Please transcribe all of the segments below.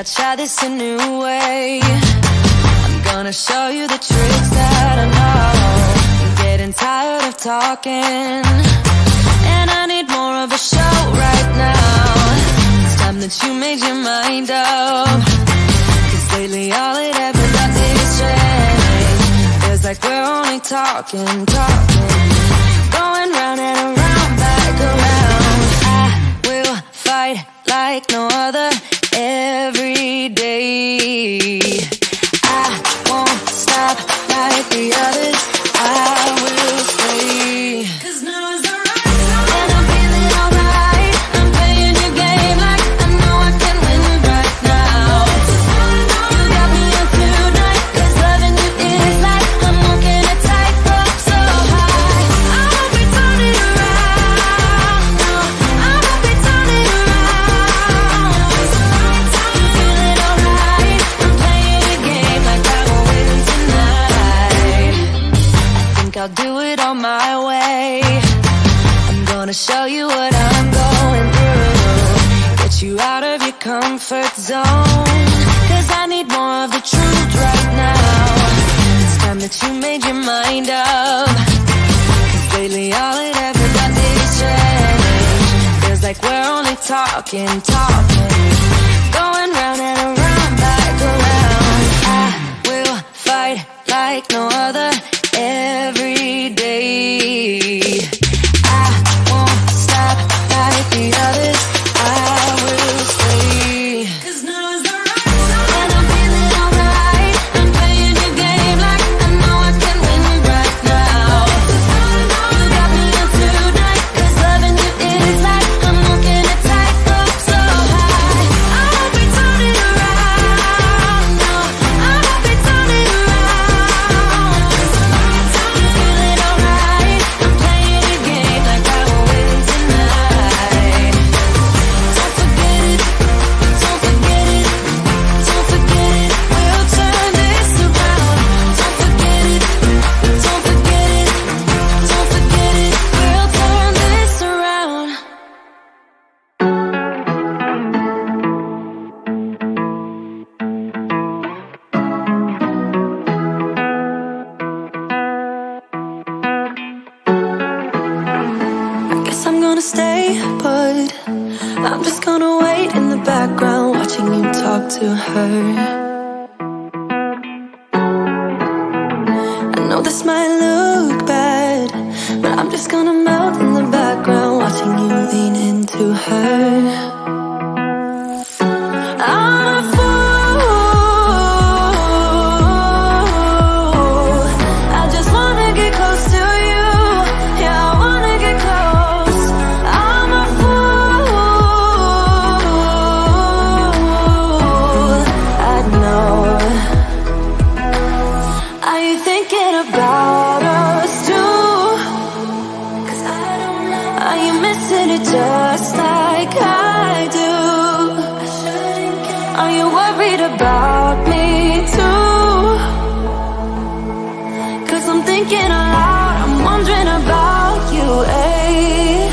try this a new way. I'm gonna show you the tricks that I know. I'm getting tired of talking, and I need more of a show right now. It's time that you made your mind up, 'cause lately all it ever does is change. Feels like we're only talking, going round and around, back around. I will fight like no other every day. I won't stop like the others. I will stay. 'Cause now is the right time, and I'm feeling alright. I'm playing your game like I know I can win right now. You got me up tonight, 'cause loving you is like I'm walking a tightrope so high. I won't be turning around, no, I won't be turning around. It's the right time, I'm feeling alright. I'm playing your game like I will win tonight. I think I'll do it on my way. I'm gonna show you what I'm going through, get you out of your comfort zone, 'cause I need more of the truth right now. It's time that you made your mind up, 'cause lately all it ever does is change. Feels like we're only talking, going round and around, back around. I will fight like no other every day. I won't stop like the others. I will stay. 'Cause now is the right time, and I'm feeling alright. I'm playing your game like I know I can win right now. You got me up tonight, 'cause loving you is like I'm walking a tightrope so high. I won't be turning around, no, I won't be turning around. It's the right time, I'm feeling alright. I'm playing your game like I will win tonight. Don't forget it, don't forget it, don't forget it. We'll turn this around. Don't forget it, don't forget it, don't forget it. We'll turn this around. I guess I'm gonna stay, but I'm just gonna wait in the background, watching you talk to her. I know this might look bad, but I'm just gonna melt in the background, watching you lean into her. I'm a fool. I just wanna get close to you. Yeah, I wanna get close. I'm a fool. I know. Are you thinking about us too? 'Cause I don't know. Are you missing it just like I do? Are you worried about me too? 'Cause I'm thinking aloud, I'm wondering about you, eh?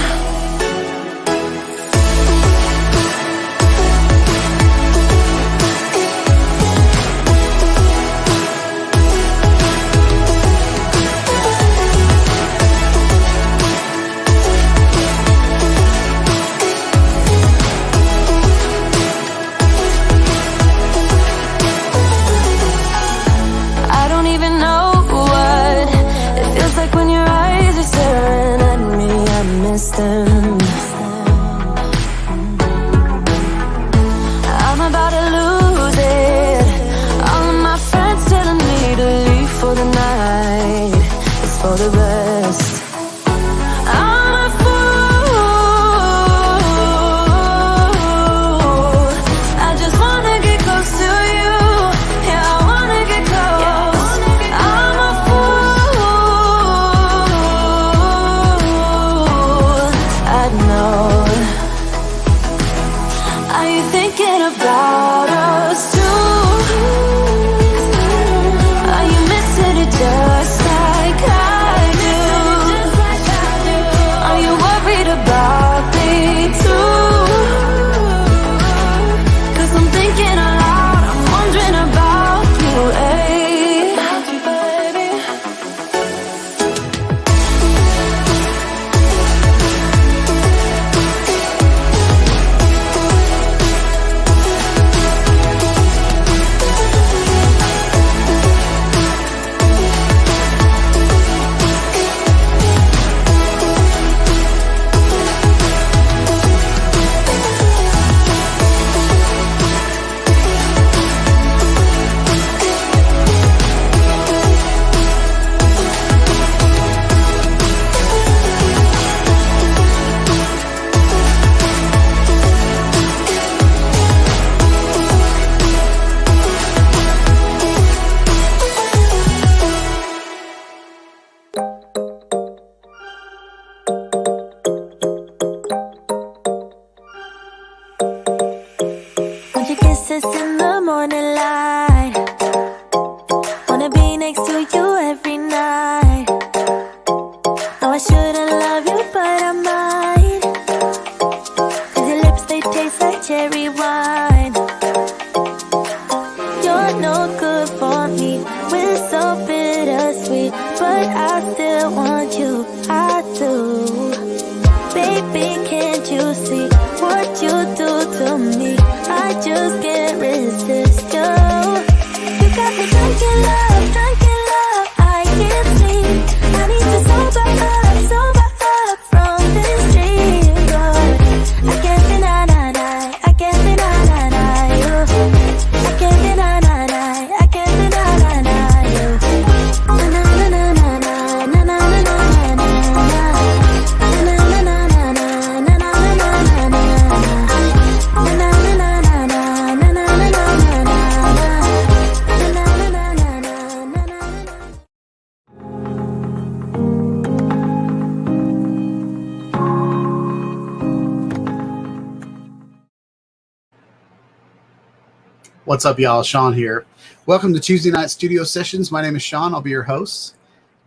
What's up, y'all? Shawn here. Welcome to Tuesday Night Studio Sessions. My name is Shawn. I'll be your host.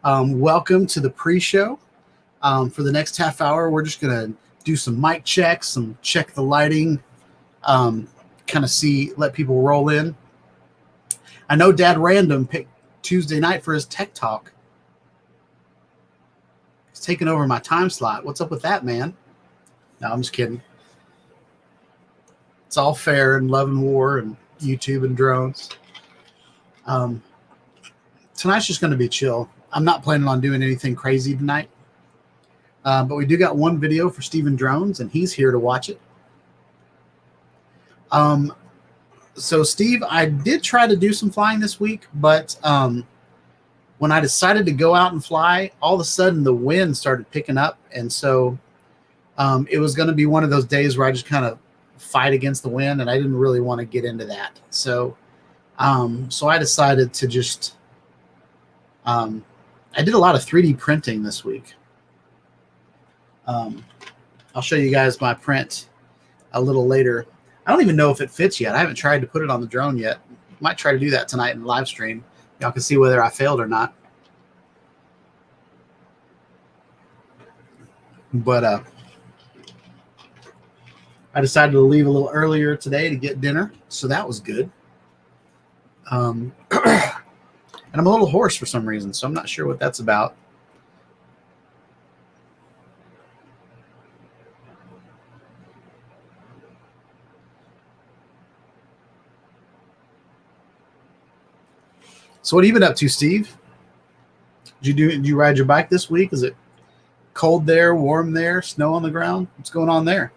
Welcome to the pre-show. For the next half hour, we're just going to do some mic checks, check the lighting, kind of let people roll in. I know Dad Random picked Tuesday night for his tech talk. He's taking over my time slot. What's up with that, man? No, I'm just kidding. It's all fair in love and war and YouTube and drones. Tonight's just going to be chill. I'm not planning on doing anything crazy tonight. But we do got one video for Steven Drones, and he's here to watch it. So Steve, I did try to do some flying this week, but when I decided to go out and fly, all of a sudden the wind started picking up, and so it was going to be one of those days where I just kind of fight against the wind, and I didn't really want to get into that. So I decided to just I did a lot of 3D printing this week. I'll show you guys my print a little later. I don't even know if it fits yet. I haven't tried to put it on the drone yet. Might try to do that tonight in the live stream. Y'all can see whether I failed or not. But I decided to leave a little earlier today to get dinner, so that was good. And I'm a little hoarse for some reason, so I'm not sure what that's about. So what have you been up to, Steve? Did you ride your bike this week? Is it cold there, warm there, snow on the ground? What's going on there?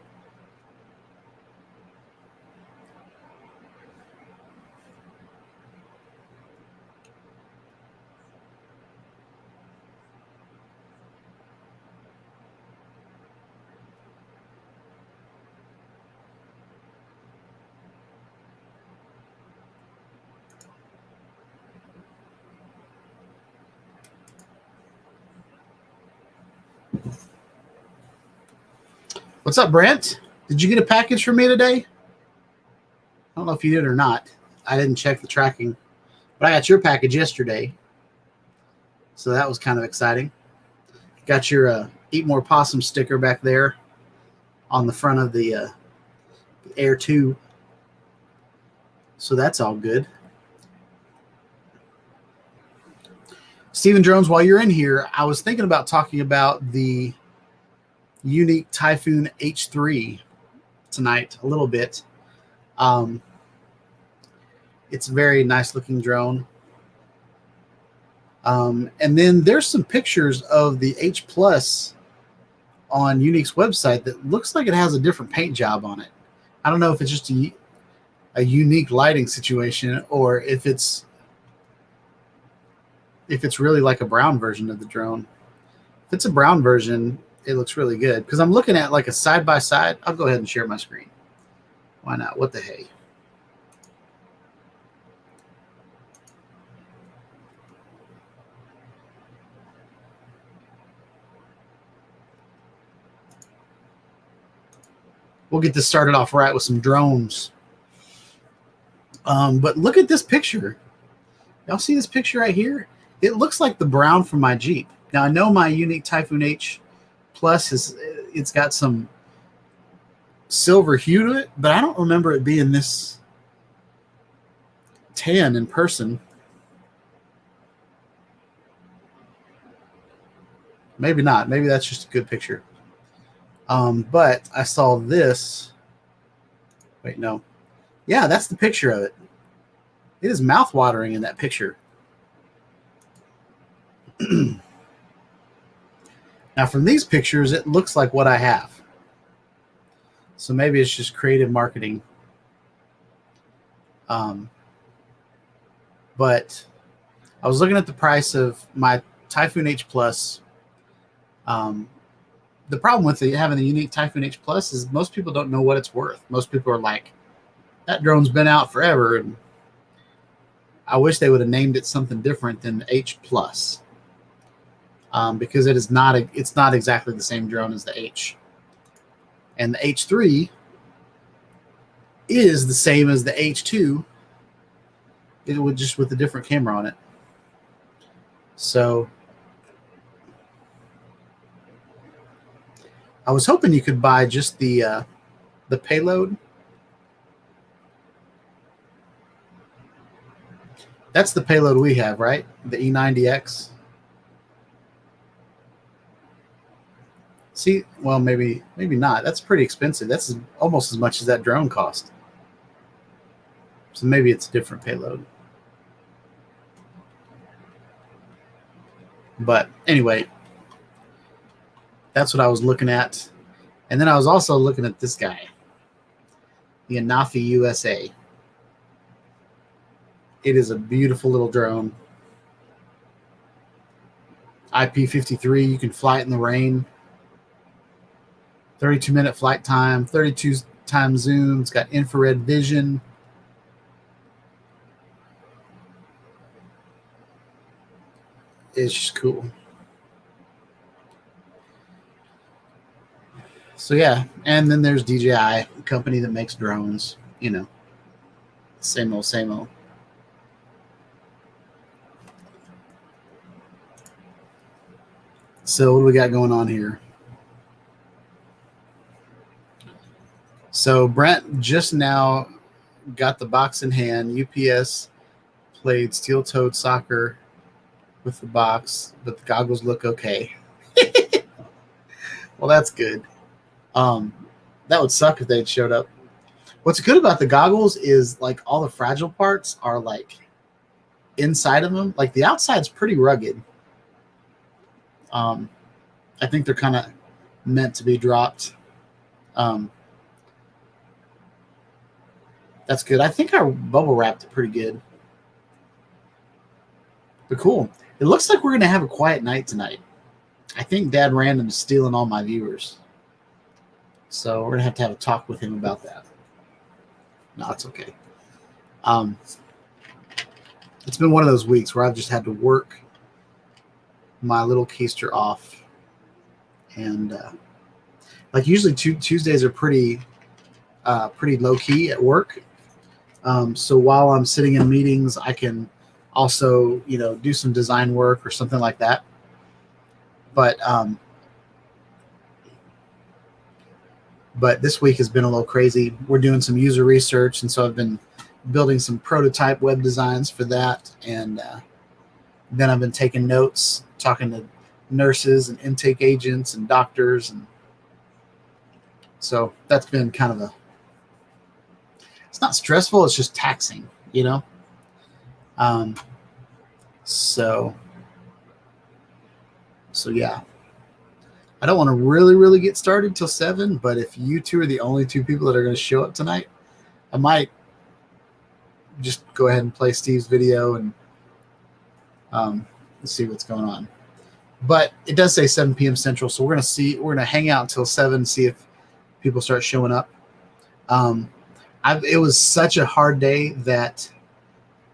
What's up, Brent? Did you get a package from me today? I don't know if you did or not. I didn't check the tracking, but I got your package yesterday, so that was kind of exciting. Got your Eat More Possum sticker back there on the front of the Air 2, so that's all good. Steven Drones, while you're in here, I was thinking about talking about the unique Typhoon H3 tonight a little bit. It's a very nice looking drone. And then there's some pictures of the H Plus on Unique's website that looks like it has a different paint job on it. I don't know if it's just a unique lighting situation or if it's really like a brown version of the drone. If it's a brown version, it looks really good because I'm looking at like a side-by-side. I'll go ahead and share my screen. Why not? What the hey? We'll get this started off right with some drones. But look at this picture. Y'all see this picture right here? It looks like the brown from my Jeep. Now, I know my unique Typhoon H Plus it's got some silver hue to it, but I don't remember it being this tan in person. Maybe not. Maybe that's just a good picture. But I saw this. Wait, no. Yeah, that's the picture of it. It is mouth-watering in that picture. Now, from these pictures, it looks like what I have. So maybe it's just creative marketing. But I was looking at the price of my Typhoon H Plus. The problem with having the unique Typhoon H Plus is most people don't know what it's worth. Most people are like, that drone's been out forever. And I wish they would have named it something different than H Plus. Because it's not exactly the same drone as the H. And the H3 is the same as the H2, it would just with a different camera on it. So I was hoping you could buy just the payload. That's the payload we have, right? The E90X. See, well, maybe not. That's pretty expensive. That's almost as much as that drone cost. So maybe it's a different payload. But anyway, that's what I was looking at. And then I was also looking at this guy, the Anifi USA. It is a beautiful little drone. IP53, you can fly it in the rain. 32-minute flight time, 32 times zoom. It's got infrared vision. It's just cool. So yeah, and then there's DJI, a company that makes drones. You know, same old, same old. So what do we got going on here? So Brent just now got the box in hand. UPS played steel-toed soccer with the box, but the goggles look okay. Well, that's good. That would suck if they'd showed up. What's good about the goggles is like all the fragile parts are like inside of them. Like the outside's pretty rugged. I think they're kind of meant to be dropped. That's good. I think I bubble wrapped it pretty good. But cool. It looks like we're going to have a quiet night tonight. I think Dad Random is stealing all my viewers. So we're going to have a talk with him about that. No, it's okay. It's been one of those weeks where I've just had to work my little keister off. And like usually Tuesdays are pretty low key at work. So while I'm sitting in meetings, I can also, do some design work or something like that. But this week has been a little crazy. We're doing some user research, and so I've been building some prototype web designs for that. And then I've been taking notes, talking to nurses and intake agents and doctors. And so that's been kind of it's not stressful. It's just taxing, So yeah, I don't want to really get started till 7, but if you two are the only two people that are going to show up tonight, I might just go ahead and play Steve's video and see what's going on. But it does say 7 p.m. Central, so we're going to hang out until 7, see if people start showing up. It was such a hard day that,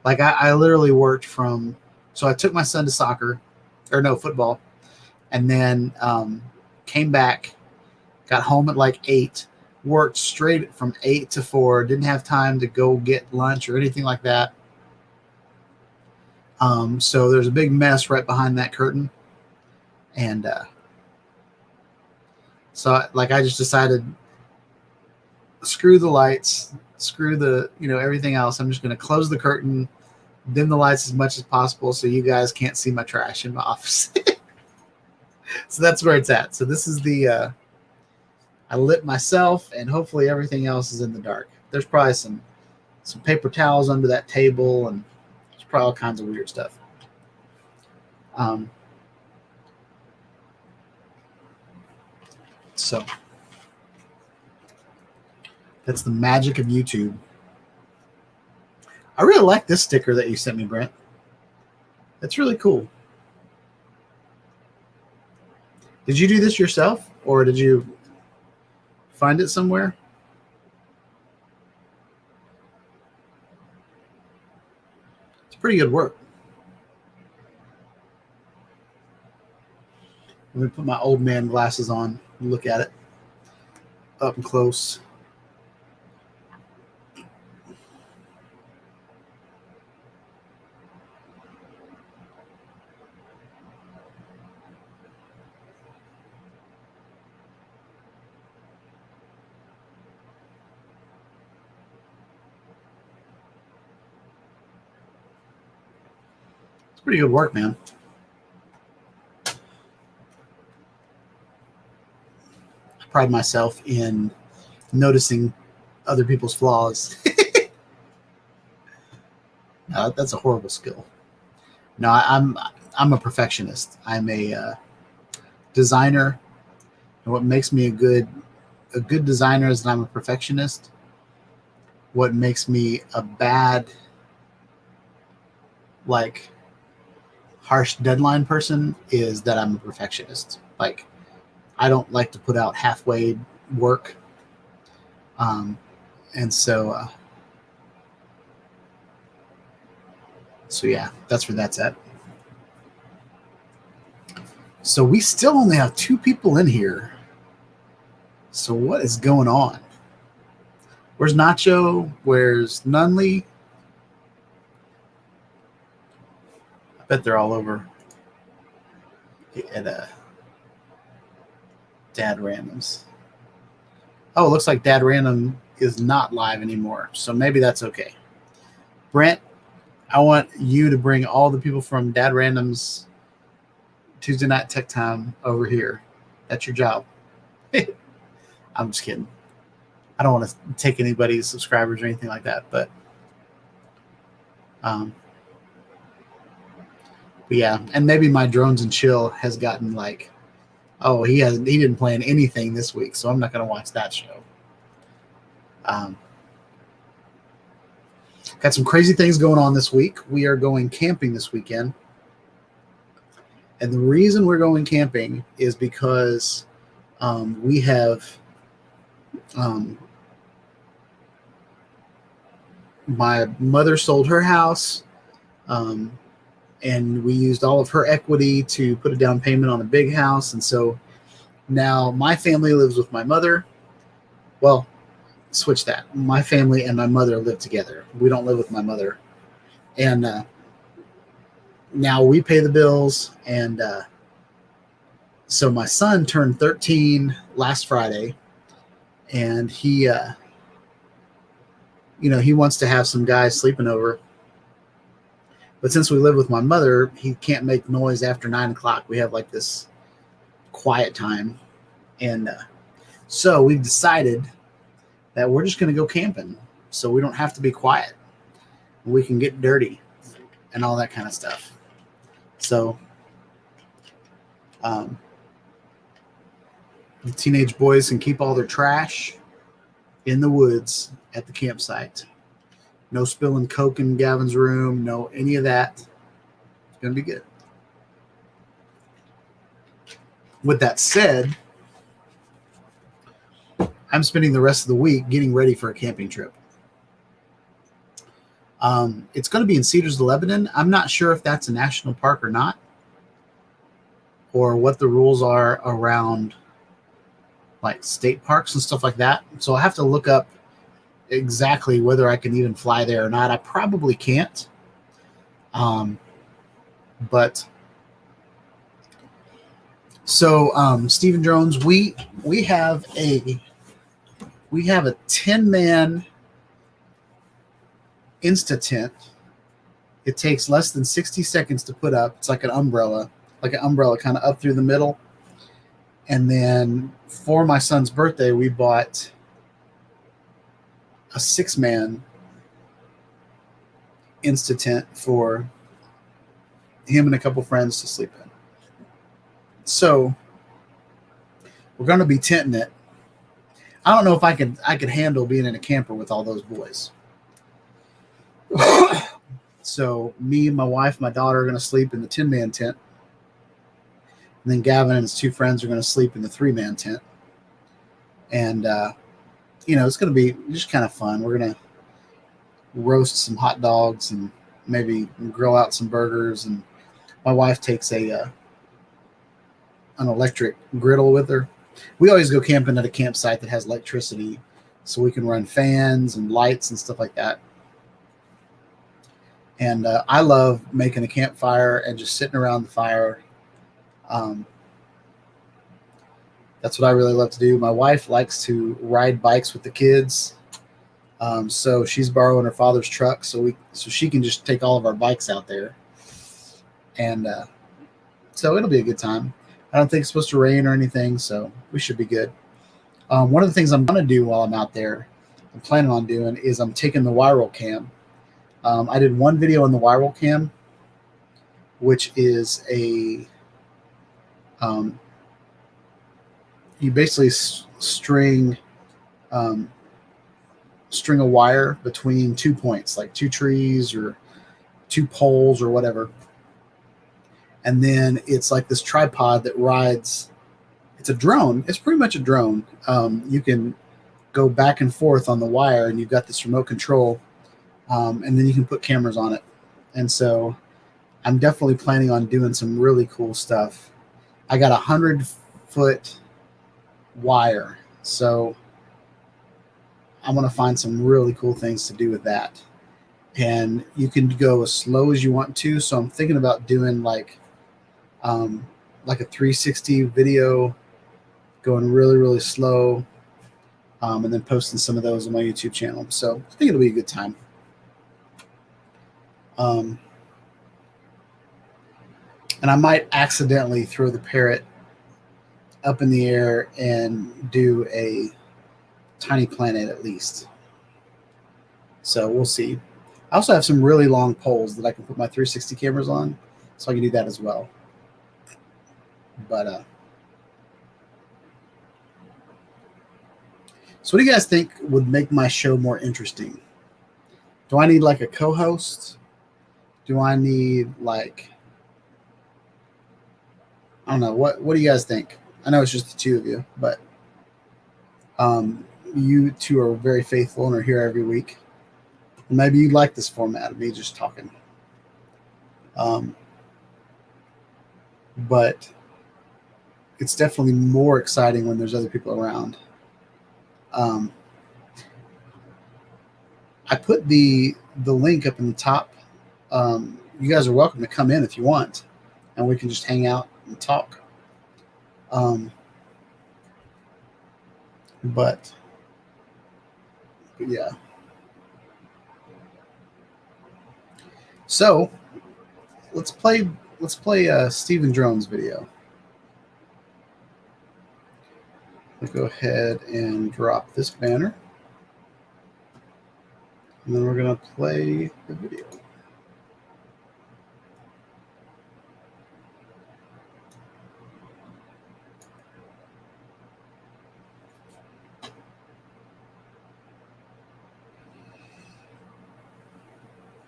like, I literally worked so I took my son to football, and then came back, got home at like 8, worked straight from 8 to 4, didn't have time to go get lunch or anything like that. So there's a big mess right behind that curtain. And so I just decided, screw the lights, screw the, everything else. I'm just going to close the curtain, dim the lights as much as possible so you guys can't see my trash in my office. So that's where it's at. So this is I lit myself, and hopefully everything else is in the dark. There's probably some paper towels under that table, and there's probably all kinds of weird stuff. So that's the magic of YouTube. I really like this sticker that you sent me, Brent. That's really cool. Did you do this yourself, or did you find it somewhere? It's pretty good work. Let me put my old man glasses on and look at it up and close. pretty good work, man. I pride myself in noticing other people's flaws. No, that's a horrible skill. No, I'm a perfectionist. I'm a designer, and what makes me a good designer is that I'm a perfectionist. What makes me a bad, like, harsh deadline person is that I'm a perfectionist. Like, I don't like to put out halfway work, and so yeah, that's where that's at. So we still only have 2 people in here. So what is going on? Where's Nacho? Where's Nunley? I bet they're all over at Dad Randoms. Oh, it looks like Dad Random is not live anymore. So maybe that's okay. Brent, I want you to bring all the people from Dad Random's Tuesday Night Tech Time over here. That's your job. I'm just kidding. I don't want to take anybody's subscribers or anything like that, but yeah, and maybe my Drones and Chill has gotten like, oh, he didn't plan anything this week, so I'm not going to watch that show. Got some crazy things going on this week. We are going camping this weekend. And the reason we're going camping is because we have my mother sold her house, and we used all of her equity to put a down payment on a big house. And so now my family lives with my mother. Well, switch that. My family and my mother live together. We don't live with my mother. And now we pay the bills. And so my son turned 13 last Friday, and he wants to have some guys sleeping over. But since we live with my mother, he can't make noise after 9 o'clock. We have like this quiet time. And so we've decided that we're just going to go camping so we don't have to be quiet. We can get dirty and all that kind of stuff. So the teenage boys can keep all their trash in the woods at the campsite. No spilling Coke in Gavin's room. No any of that. It's going to be good. With that said, I'm spending the rest of the week getting ready for a camping trip. It's going to be in Cedars of Lebanon. I'm not sure if that's a national park or not, or what the rules are around like state parks and stuff like that. So I'll have to look up exactly whether I can even fly there or not. I probably can't. But so Stephen Drones, we have a 10-man Insta tent. It takes less than 60 seconds to put up. It's like an umbrella kind of up through the middle. And then for my son's birthday, we bought a 6-man Insta tent for him and a couple friends to sleep in. So we're going to be tenting it. I don't know if I could handle being in a camper with all those boys. So me, my wife, my daughter are going to sleep in the 10-man tent. And then Gavin and his 2 friends are going to sleep in the 3-man tent. And, it's going to be just kind of fun. We're going to roast some hot dogs and maybe grill out some burgers. And my wife takes an electric griddle with her. We always go camping at a campsite that has electricity, so we can run fans and lights and stuff like that. And I love making a campfire and just sitting around the fire. That's what I really love to do. My wife likes to ride bikes with the kids. So she's borrowing her father's truck so she can just take all of our bikes out there. And so it'll be a good time. I don't think it's supposed to rain or anything, so we should be good. One of the things I'm going to do while I'm out there, I'm planning on doing, is I'm taking the Y-roll cam. I did one video on the Y-roll cam, which is a you basically string string a wire between 2 points, like 2 trees or 2 poles or whatever, and then it's like this tripod that rides. It's a drone. It's pretty much a drone. You can go back and forth on the wire, and you've got this remote control, and then you can put cameras on it. And so I'm definitely planning on doing some really cool stuff. I got 100-foot wire, so I'm going to find some really cool things to do with that. And you can go as slow as you want to. So I'm thinking about doing like a 360 video, going really, really slow, and then posting some of those on my YouTube channel. So I think it'll be a good time. And I might accidentally throw the Parrot up in the air and do a tiny planet at least. So we'll see. I also have some really long poles that I can put my 360 cameras on, so I can do that as well. But so what do you guys think would make my show more interesting? Do I need like a co-host? Do I need like, I don't know, what do you guys think? I know it's just the two of you, but you two are very faithful and are here every week. Maybe you like this format of me just talking. But it's definitely more exciting when there's other people around. I put the link up in the top. You guys are welcome to come in if you want, and we can just hang out and talk. But yeah. So let's play Stephen Drone's video. We'll go ahead and drop this banner, and then we're going to play the video.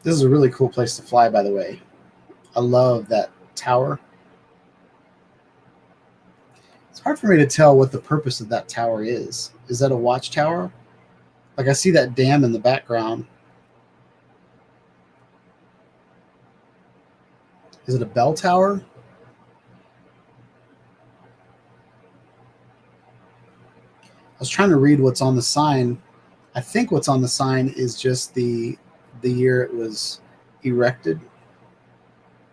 This is a really cool place to fly, by the way. I love that tower. It's hard for me to tell what the purpose of that tower is. Is that a watchtower? Like I see that dam in the background. Is it a bell tower? I was trying to read what's on the sign. I think what's on the sign is just the year it was erected.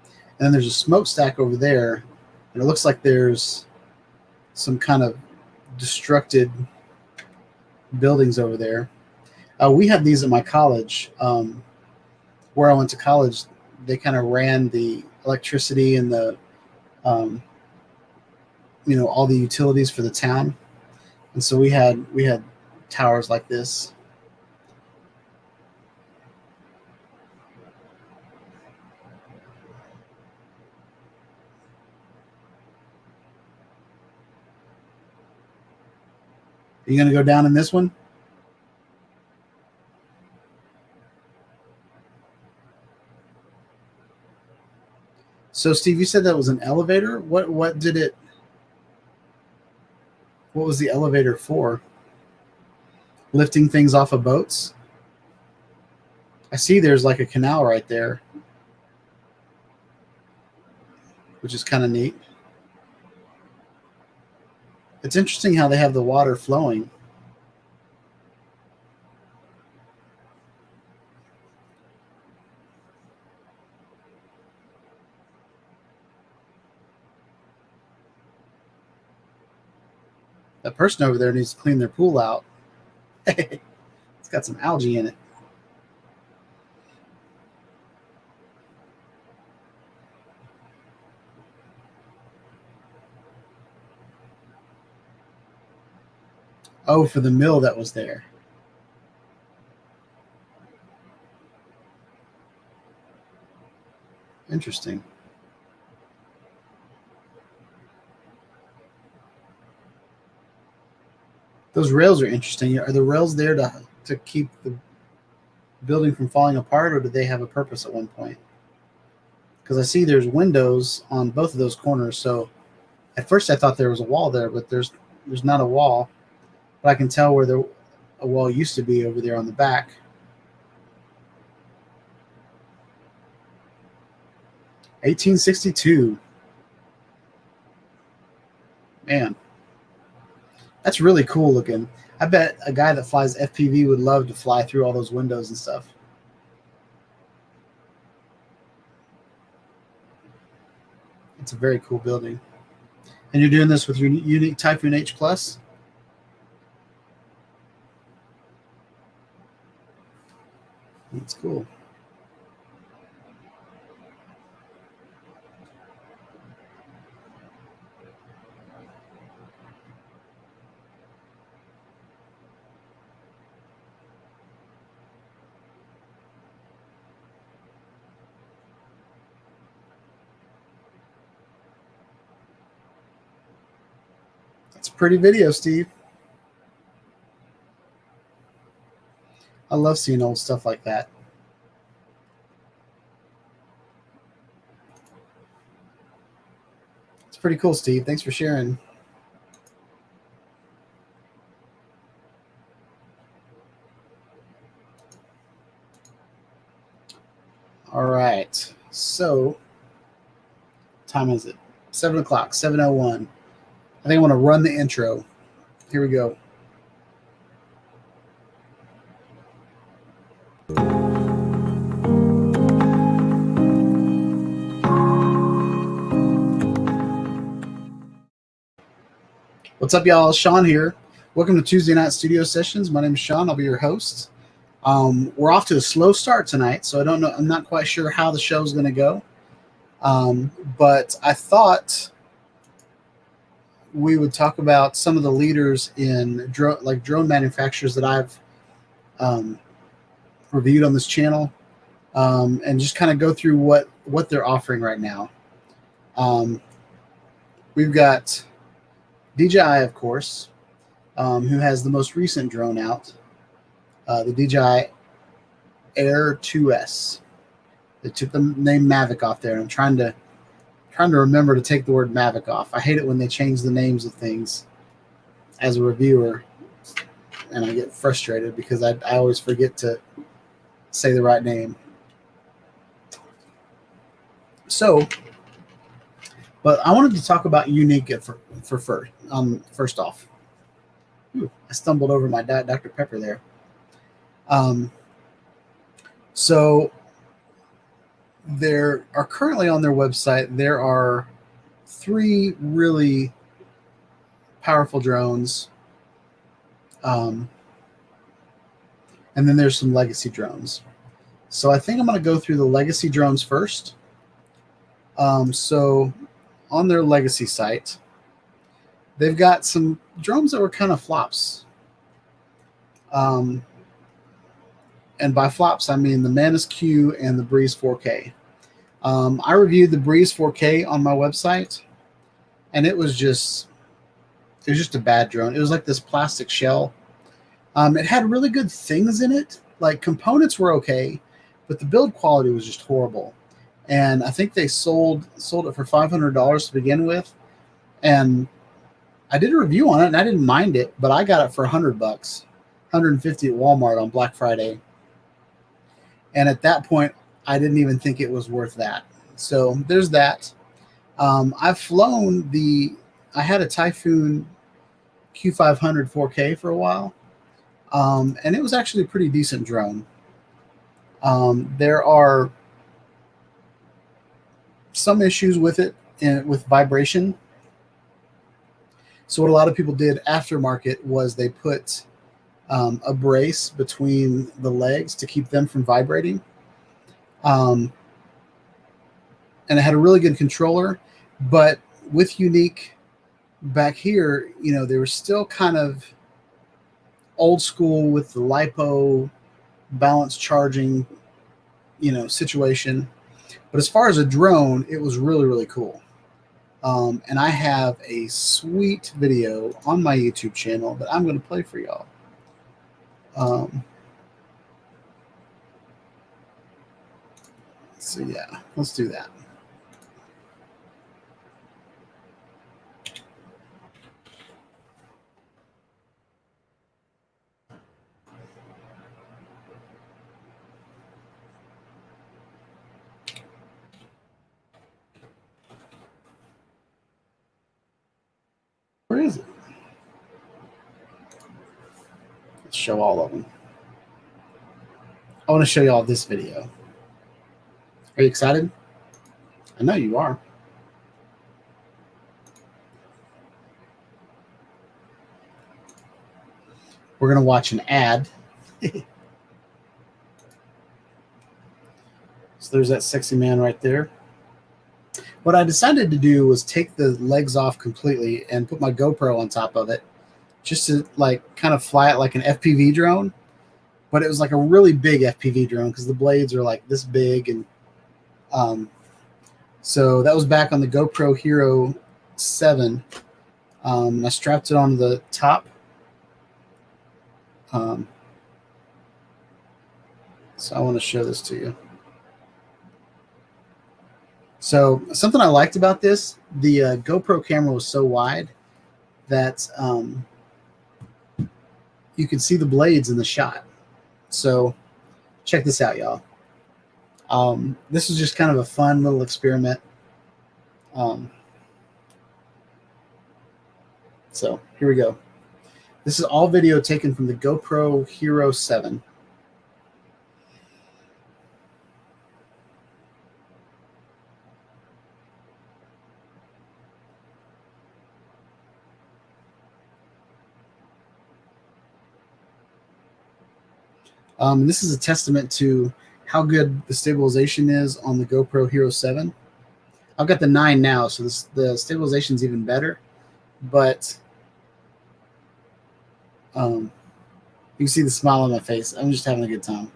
And then there's a smokestack over there, and it looks like there's some kind of destructed buildings over there. We had these at my college. Where I went to college, they kind of ran the electricity and the all the utilities for the town. And so we had towers like this. Are you going to go down in this one? So, Steve, you said that was an elevator. What was the elevator for? Lifting things off of boats? I see there's like a canal right there, which is kind of neat. It's interesting how they have the water flowing. That person over there needs to clean their pool out. It's got some algae in it. Oh, for the mill that was there. Interesting. Those rails are interesting. Are the rails there to keep the building from falling apart, or do they have a purpose at one point? Because I see there's windows on both of those corners. So at first I thought there was a wall there, but there's not a wall. But I can tell where a wall used to be over there on the back. (1862). Man, that's really cool looking. I bet a guy that flies FPV would love to fly through all those windows and stuff. It's a very cool building. And you're doing this with your unique Typhoon H Plus? That's cool. It's a pretty video, Steve. I love seeing old stuff like that. It's pretty cool, Steve. Thanks for sharing. All right. So, time is it? 7 o'clock, 7:01. I think I want to run the intro. Here we go. What's up, y'all? Shawn here. Welcome to Tuesday Night Studio Sessions. My name is Shawn. I'll be your host. We're off to a slow start tonight, so I don't know. I'm not quite sure how the show's going to go. But I thought we would talk about some of the leaders in drone manufacturers that I've reviewed on this channel, and just kind of go through what they're offering right now. We've got DJI, of course, who has the most recent drone out, the DJI Air 2S. They took the name Mavic off there, and I'm trying to remember to take the word Mavic off. I hate it when they change the names of things as a reviewer, and I get frustrated because I always forget to say the right name. So, but I wanted to talk about Unique first off. Ooh, I stumbled over my Dr. Pepper there. So there are currently on their website, there are 3 really powerful drones. And then there's some legacy drones. So I think I'm going to go through the legacy drones first. So on their legacy site, they've got some drones that were kind of flops. And by flops, I mean the Manus Q and the Breeze 4K. I reviewed the Breeze 4K on my website, and it was just a bad drone. It was like this plastic shell. It had really good things in it, like components were okay, but the build quality was just horrible. And I think they sold it for $500 to begin with, and I did a review on it, and I didn't mind it, but I got it for $100, $150 at Walmart on Black Friday. And at that point, I didn't even think it was worth that. So there's that. I've flown I had a Typhoon Q500 4K for a while, and it was actually a pretty decent drone. There are some issues with it with vibration. So what a lot of people did aftermarket was they put a brace between the legs to keep them from vibrating. And it had a really good controller, but with Unique back here, they were still kind of old school with the LiPo balance charging, situation. But as far as a drone, it was really, really cool. And I have a sweet video on my YouTube channel that I'm going to play for y'all. So yeah, let's do that. Where is it? Let's show all of them. I want to show you all this video. Are you excited? I know you are. We're going to watch an ad. So there's that sexy man right there. What I decided to do was take the legs off completely and put my GoPro on top of it, just to like kind of fly it like an FPV drone. But it was like a really big FPV drone because the blades are like this big. And so that was back on the GoPro Hero 7. I strapped it on the top. So I want to show this to you. So something I liked about this, the GoPro camera was so wide that you could see the blades in the shot. So check this out, y'all. This was just kind of a fun little experiment. So here we go. This is all video taken from the GoPro Hero 7. This is a testament to how good the stabilization is on the GoPro Hero 7. I've got the 9 now, so the stabilization is even better. But you can see the smile on my face. I'm just having a good time.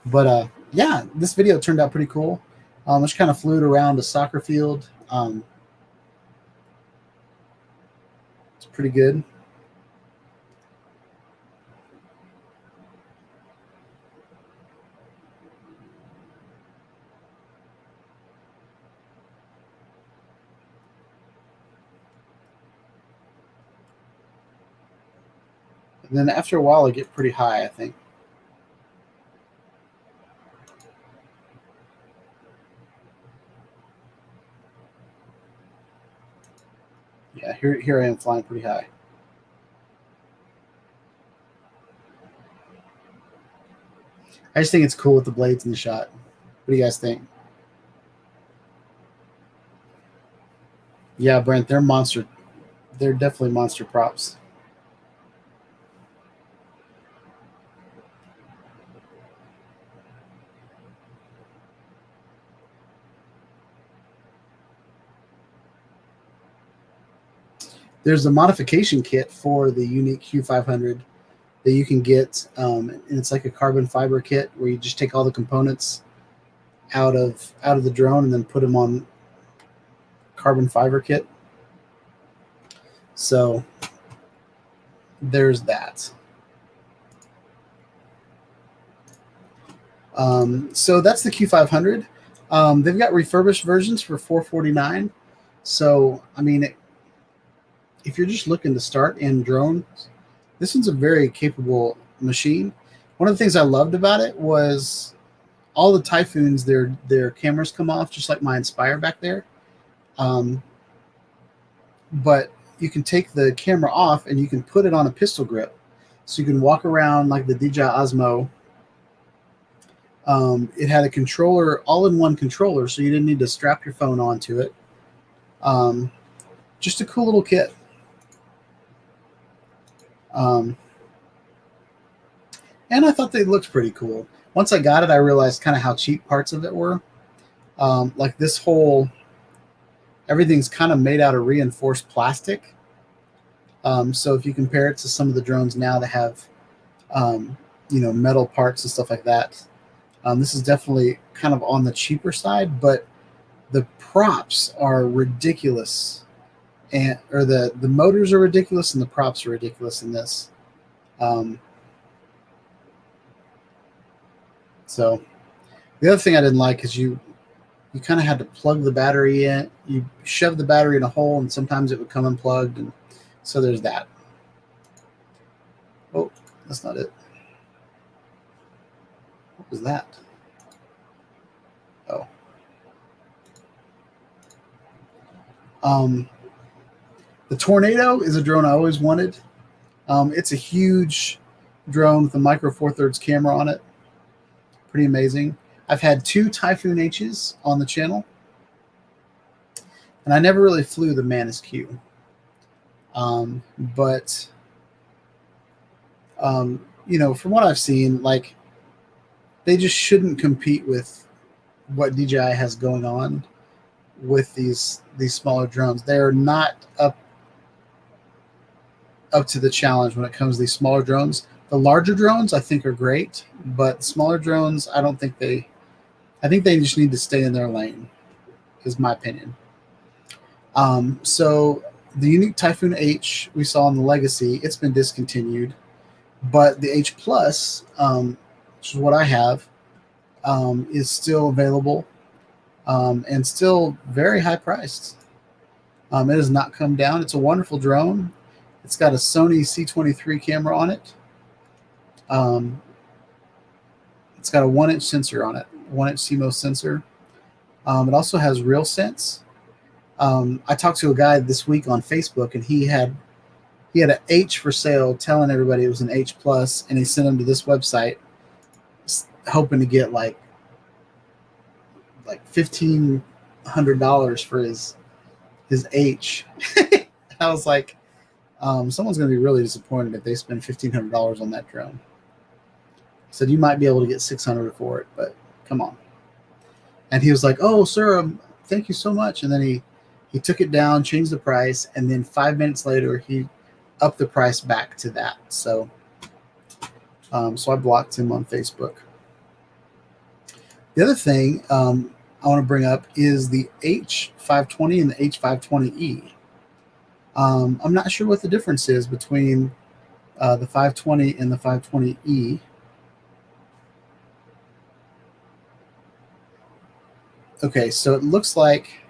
But yeah, this video turned out pretty cool. I just kind of flew it around a soccer field. It's pretty good. And then after a while, I get pretty high, I think. Yeah, here I am flying pretty high. I just think it's cool with the blades in the shot. What do you guys think? Yeah, Brent, they're monster. They're definitely monster props. There's a modification kit for the unique Q500 that you can get, and it's like a carbon fiber kit where you just take all the components out of the drone and then put them on carbon fiber kit. So there's that. So that's the Q500. They've got refurbished versions for $449. So I mean, if you're just looking to start in drones, this one's a very capable machine. One of the things I loved about it was all the Typhoons, their cameras come off just like my Inspire back there. But you can take the camera off and you can put it on a pistol grip. So you can walk around like the DJI Osmo. It had a controller, all-in-one controller, so you didn't need to strap your phone onto it. Just a cool little kit. And I thought they looked pretty cool. Once I got it, I realized kind of how cheap parts of it were. Like this whole, everything's kind of made out of reinforced plastic. So if you compare it to some of the drones now that have, metal parts and stuff like that, this is definitely kind of on the cheaper side, but the props are ridiculous, or the motors are ridiculous and the props are ridiculous in this. So the other thing I didn't like is you kind of had to plug the battery in. You shove the battery in a hole, and sometimes it would come unplugged, and so there's that. Oh, that's not it. What was that? Oh. The Tornado is a drone I always wanted. It's a huge drone with a micro four thirds camera on it. Pretty amazing. I've had 2 Typhoon H's on the channel, and I never really flew the Manus Q. But from what I've seen, like, they just shouldn't compete with what DJI has going on with these smaller drones. They're not up to the challenge when it comes to these smaller drones. The larger drones I think are great, but smaller drones, I think they just need to stay in their lane, is my opinion. So the unique Typhoon H we saw in the Legacy, it's been discontinued, but the H Plus, which is what I have, is still available, and still very high priced. It has not come down. It's a wonderful drone. It's got a Sony C23 camera on it. It's got a 1-inch sensor on it, 1-inch CMOS sensor. It also has RealSense. I talked to a guy this week on Facebook, and he had an H for sale, telling everybody it was an H Plus, and he sent them to this website, hoping to get like $1,500 for his H. I was like, someone's going to be really disappointed if they spend $1,500 on that drone. I said, you might be able to get $600 for it, but come on. And he was like, oh, sir, thank you so much. And then he took it down, changed the price, and then 5 minutes later, he upped the price back to that. So I blocked him on Facebook. The other thing I want to bring up is the H520 and the H520E. I'm not sure what the difference is between the 520 and the 520E. Okay, so it looks like,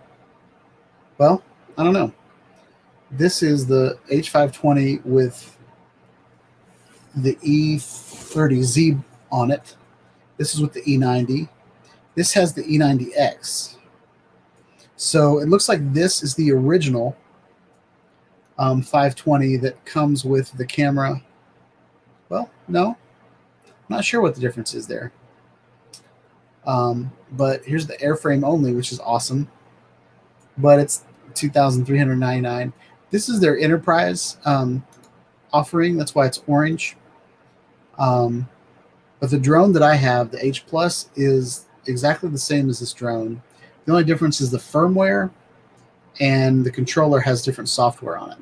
well, I don't know. This is the H520 with the E30Z on it. This is with the E90. This has the E90X. So it looks like this is the original 520 that comes with the camera. Well, no, I'm not sure what the difference is there. But here's the airframe only, which is awesome. But it's $2,399. This is their enterprise offering. That's why it's orange. But the drone that I have, the H Plus, is exactly the same as this drone. The only difference is the firmware, and the controller has different software on it.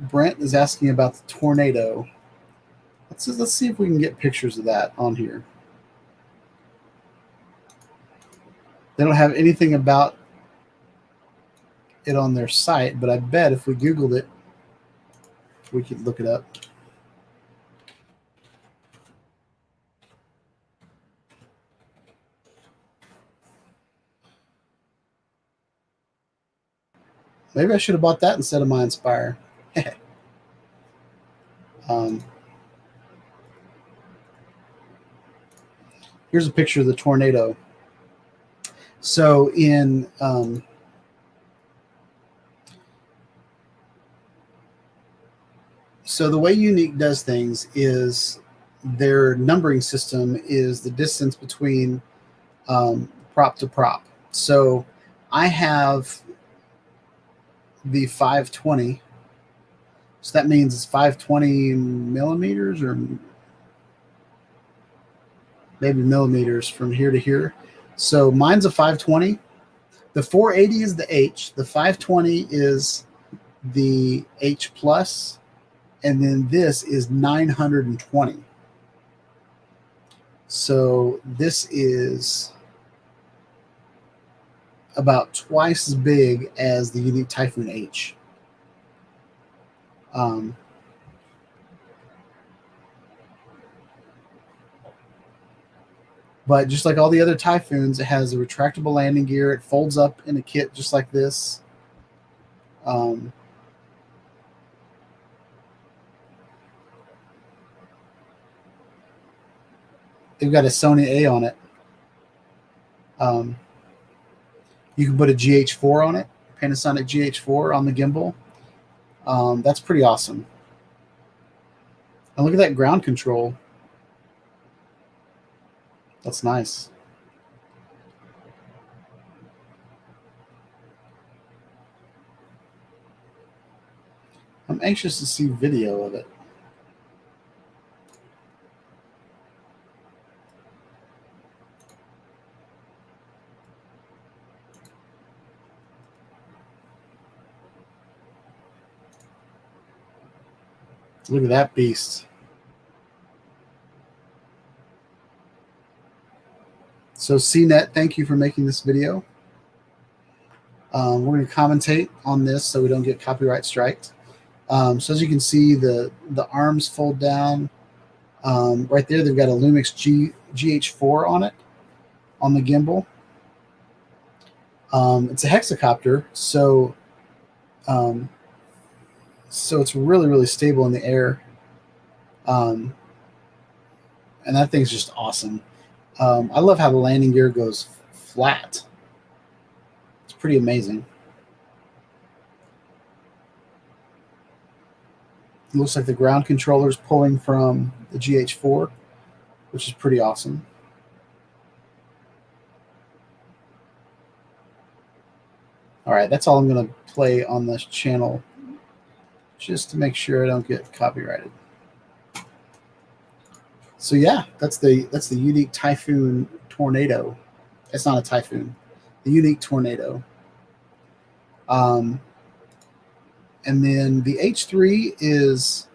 Brent is asking about the Tornado. Let's see if we can get pictures of that on here. They don't have anything about it on their site, but I bet if we Googled it, we could look it up. Maybe I should have bought that instead of my Inspire. Here's a picture of the Tornado. So so the way Unique does things is their numbering system is the distance between prop to prop. So I have the 520. So that means it's 520 millimeters, or maybe millimeters from here to here. So mine's a 520. The 480 is the H. The 520 is the H plus, and then this is 920. So this is about twice as big as the unique Typhoon H. But just like all the other Typhoons, it has a retractable landing gear. It folds up in a kit just like this. They've got a Sony A on it. You can put a GH4 on it, Panasonic GH4 on the gimbal. That's pretty awesome. And look at that ground control. That's nice. I'm anxious to see video of it. Look at that beast. So CNET, thank you for making this video. We're going to commentate on this so we don't get copyright striked. So as you can see, the arms fold down. Right there, they've got a Lumix GH4 on it, on the gimbal. It's a hexacopter, so it's really, really stable in the air. And that thing's just awesome. I love how the landing gear goes flat. It's pretty amazing. It looks like the ground controller's pulling from the GH4, which is pretty awesome. All right, that's all I'm going to play on this channel, just to make sure I don't get copyrighted. So yeah, that's the unique Typhoon Tornado. It's not a Typhoon, the unique Tornado. And then the H3 is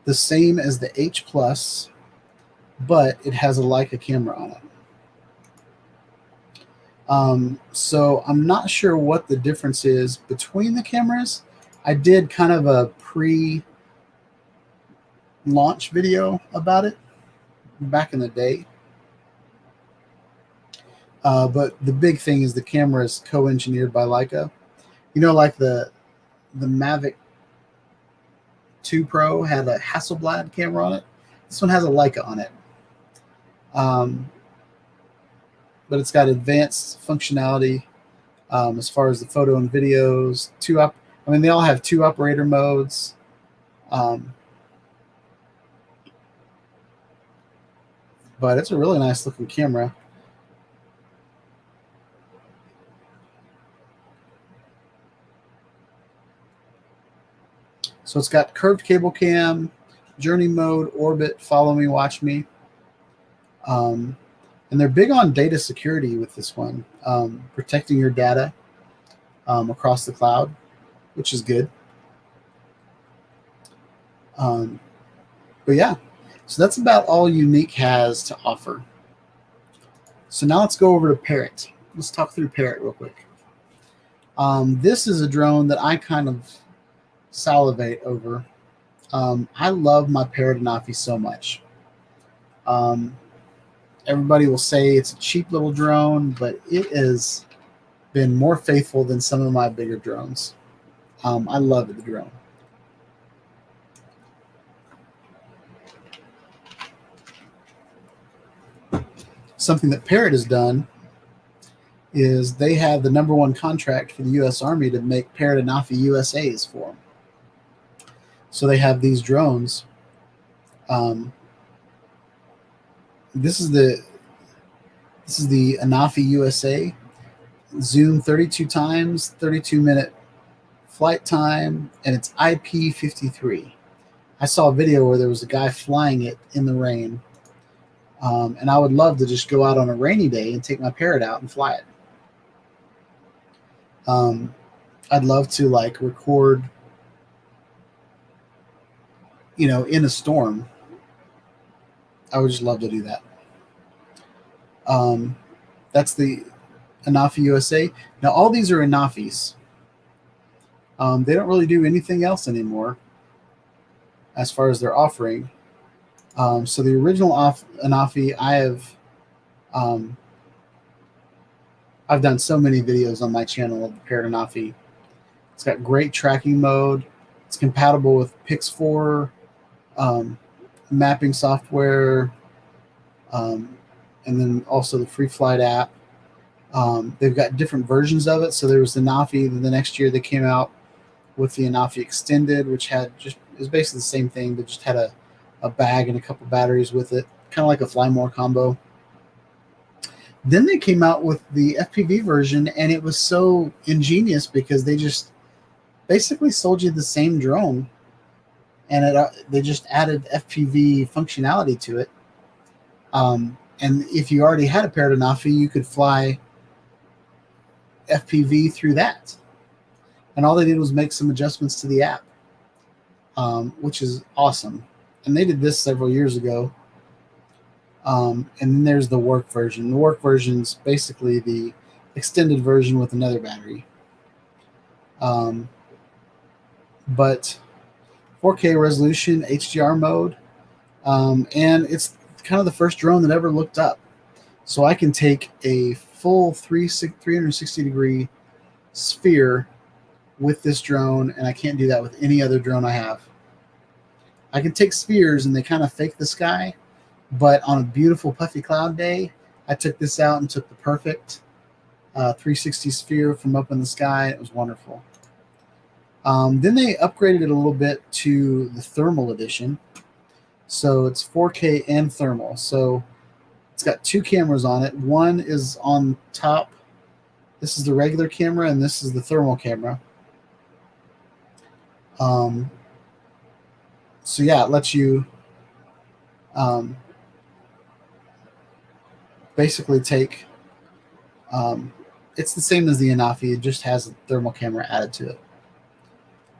the same as the H plus, but it has a Leica camera on it. So I'm not sure what the difference is between the cameras. I did kind of a pre-launch video about it back in the day. But the big thing is the camera is co-engineered by Leica. You know, like the Mavic 2 Pro had a Hasselblad camera on it. This one has a Leica on it. But it's got advanced functionality as far as the photo and videos. They all have 2 operator modes. But it's a really nice looking camera. So it's got curved cable cam, journey mode, orbit, follow me, watch me. And they're big on data security with this one, protecting your data across the cloud, which is good. But yeah, so that's about all Unique has to offer. So now let's go over to Parrot. Let's talk through Parrot real quick. This is a drone that I kind of salivate over. I love my Parrot Anifi so much. Everybody will say it's a cheap little drone, but it has been more faithful than some of my bigger drones. I love the drone. Something that Parrot has done is they have the #1 contract for the U.S. Army to make Parrot Anifi USAs for them. So they have these drones. This is the Anifi USA. Zoom 32 times, 32-minute flight time, and it's IP53. I saw a video where there was a guy flying it in the rain. And I would love to just go out on a rainy day and take my Parrot out and fly it. I'd love to like record, in a storm. I would just love to do that. That's the Anifi USA. Now all these are Anafis. They don't really do anything else anymore as far as their offering. So the original Anifi, I've done so many videos on my channel of the Parrot Anifi. It's got great tracking mode. It's compatible with Pix4 mapping software, and then also the Free Flight app. They've got different versions of it. So there was the Anifi. Then the next year they came out with the Anifi Extended, which had it was basically the same thing, but just had a bag and a couple batteries with it, kind of like a Fly More combo. Then they came out with the FPV version, and it was so ingenious because they just basically sold you the same drone, and they just added FPV functionality to it. And if you already had a Parrot Anifi, you could fly FPV through that. And all they did was make some adjustments to the app, which is awesome. And they did this several years ago. And then there's the work version. The work version is basically the extended version with another battery. But 4K resolution, HDR mode, and it's kind of the first drone that ever looked up. So I can take a full 360-degree sphere with this drone, and I can't do that with any other drone I have. I can take spheres, and they kind of fake the sky, but on a beautiful puffy cloud day, I took this out and took the perfect 360 sphere from up in the sky. It was wonderful. Then they upgraded it a little bit to the thermal edition. So it's 4K and thermal. So it's got two cameras on it. One is on top. This is the regular camera, and this is the thermal camera. So yeah, it lets you basically take, it's the same as the Anifi, it just has a thermal camera added to it.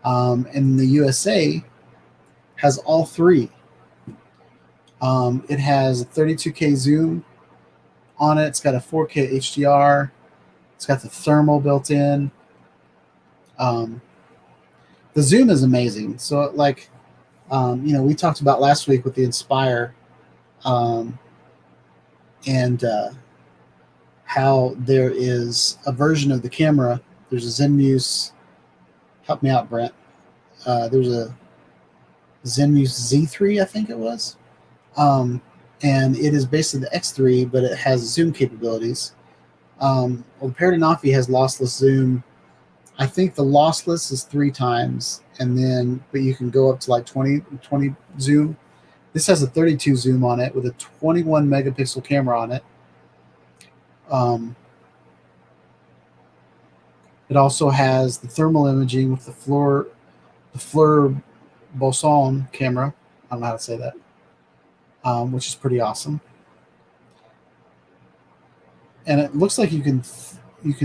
And the USA has all three. It has a 32K zoom on it. It's got a 4K HDR. It's got the thermal built in. The zoom is amazing. So like, we talked about last week with the Inspire, and how there is a version of the camera. There's a Zenmuse. Help me out, Brent. There's a Zenmuse Z3, I think it was. And it is basically the X3, but it has zoom capabilities. Well, the Parrot Anifi has lossless zoom. I think the lossless is 3 times, but you can go up to like 20 zoom. This has a 32 zoom on it with a 21 megapixel camera on it. It also has the thermal imaging with the Fleur Boson camera. I don't know how to say that, which is pretty awesome. And it looks like you can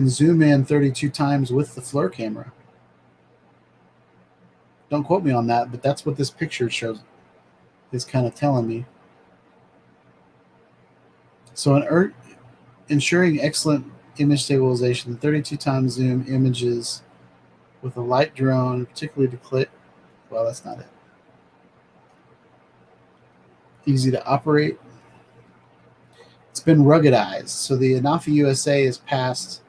zoom in 32 times with the Fleur camera. Don't quote me on that, but that's what this picture shows. Is kind of telling me. So ensuring excellent image stabilization, the 32 times zoom images with a light drone, particularly to click. Well, that's not it. Easy to operate. It's been ruggedized. So the Anifi USA has passed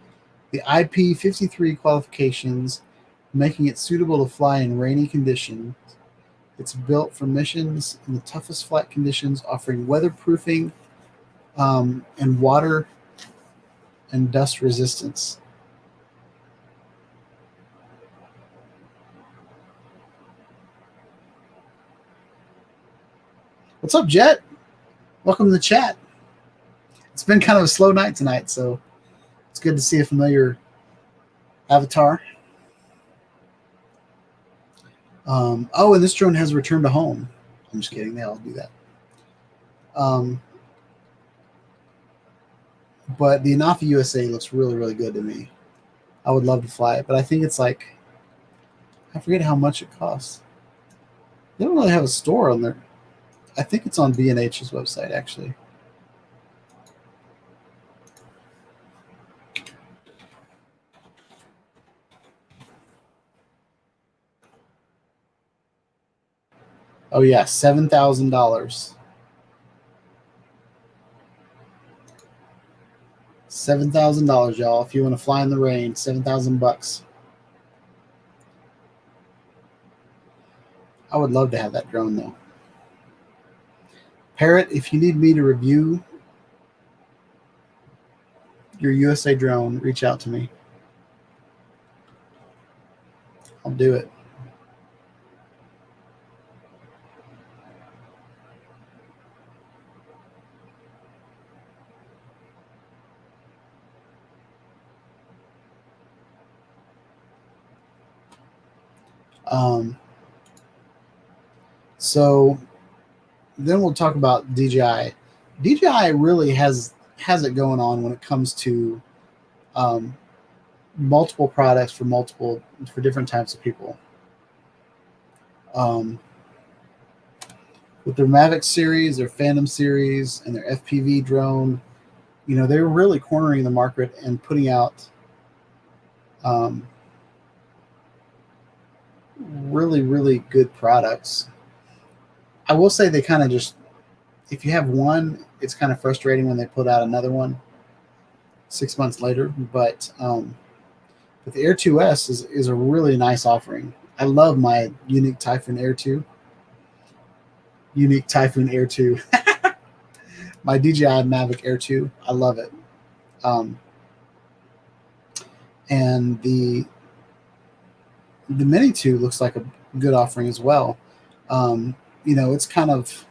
the IP53 qualifications, making it suitable to fly in rainy conditions. It's built for missions in the toughest flight conditions, offering weatherproofing and water and dust resistance. What's up, Jet? Welcome to the chat. It's been kind of a slow night tonight, so it's good to see a familiar avatar. And this drone has returned to home. I'm just kidding. They all do that. But the Anifi USA looks really, really good to me. I would love to fly it, but I think it's like, I forget how much it costs. They don't really have a store on there. I think it's on B&H's website, actually. Oh yeah, $7,000. $7,000, y'all. If you want to fly in the rain, $7,000. I would love to have that drone though. Parrot, if you need me to review your USA drone, reach out to me. I'll do it. So then we'll talk about DJI. DJI really has it going on when it comes to multiple products for different types of people. With their Mavic series, their Phantom series, and their FPV drone, you know, they're really cornering the market and putting out really, really good products. I will say they kind of just, if you have one, it's kind of frustrating when they put out another one 6 months later. But the Air 2S is a really nice offering. I love my unique Typhoon Air 2. Unique Typhoon Air 2. My DJI Mavic Air 2. I love it. And the Mini 2 looks like a good offering as well. You know, it's kind of,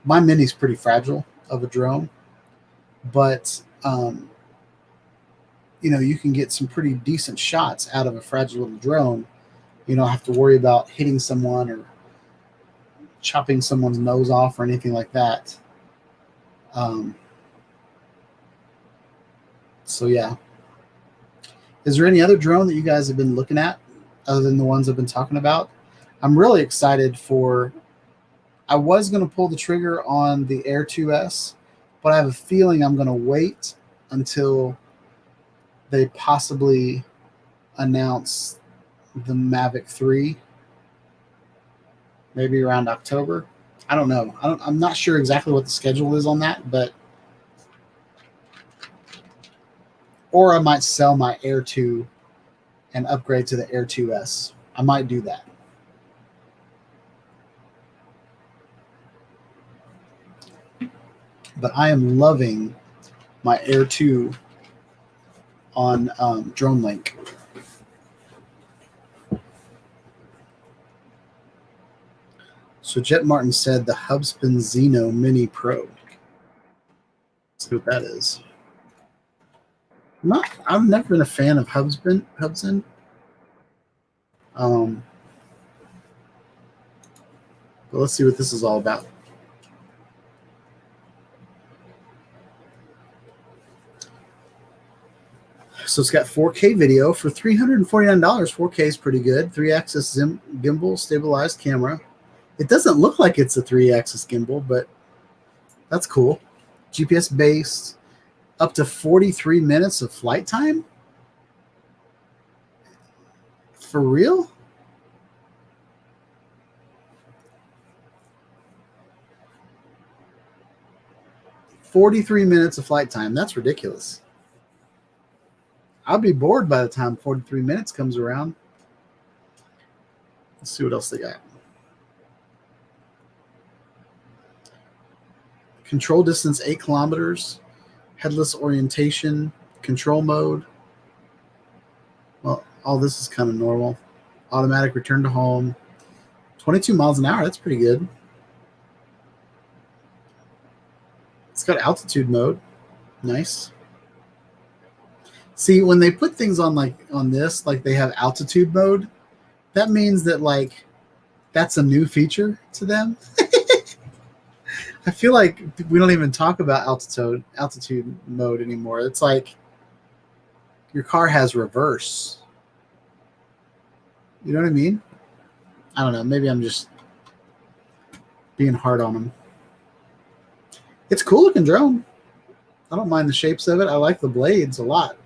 my Mini's pretty fragile of a drone, but you know, you can get some pretty decent shots out of a fragile little drone. You don't have to worry about hitting someone or chopping someone's nose off or anything like that. So yeah. Is there any other drone that you guys have been looking at other than the ones I've been talking about? I'm really excited for, I was going to pull the trigger on the Air 2S, but I have a feeling I'm going to wait until they possibly announce the Mavic 3, maybe around October. I don't know. I'm not sure exactly what the schedule is on that, but, or I might sell my Air 2 and upgrade to the Air 2S. I might do that. But I am loving my Air 2 on DroneLink. So Jet Martin said the Hubspin Zeno Mini Pro. Let's see what that is. I've never been a fan of Hubspin. But let's see what this is all about. So it's got 4K video for $349. 4K is pretty good. 3-axis gimbal, stabilized camera. It doesn't look like it's a 3-axis gimbal, but that's cool. GPS based, up to 43 minutes of flight time? For real? "43 minutes of flight time. That's ridiculous. I'll be bored by the time 43 minutes comes around. Let's see what else they got. Control distance 8 kilometers. Headless orientation. Control mode. Well, all this is kind of normal. Automatic return to home. 22 miles an hour. That's pretty good. It's got altitude mode. Nice. See, when they put things on this, like they have altitude mode, that means that like that's a new feature to them. I feel like we don't even talk about altitude mode anymore. It's like your car has reverse. You know what I mean? I don't know. Maybe I'm just being hard on them. It's a cool looking drone. I don't mind the shapes of it. I like the blades a lot.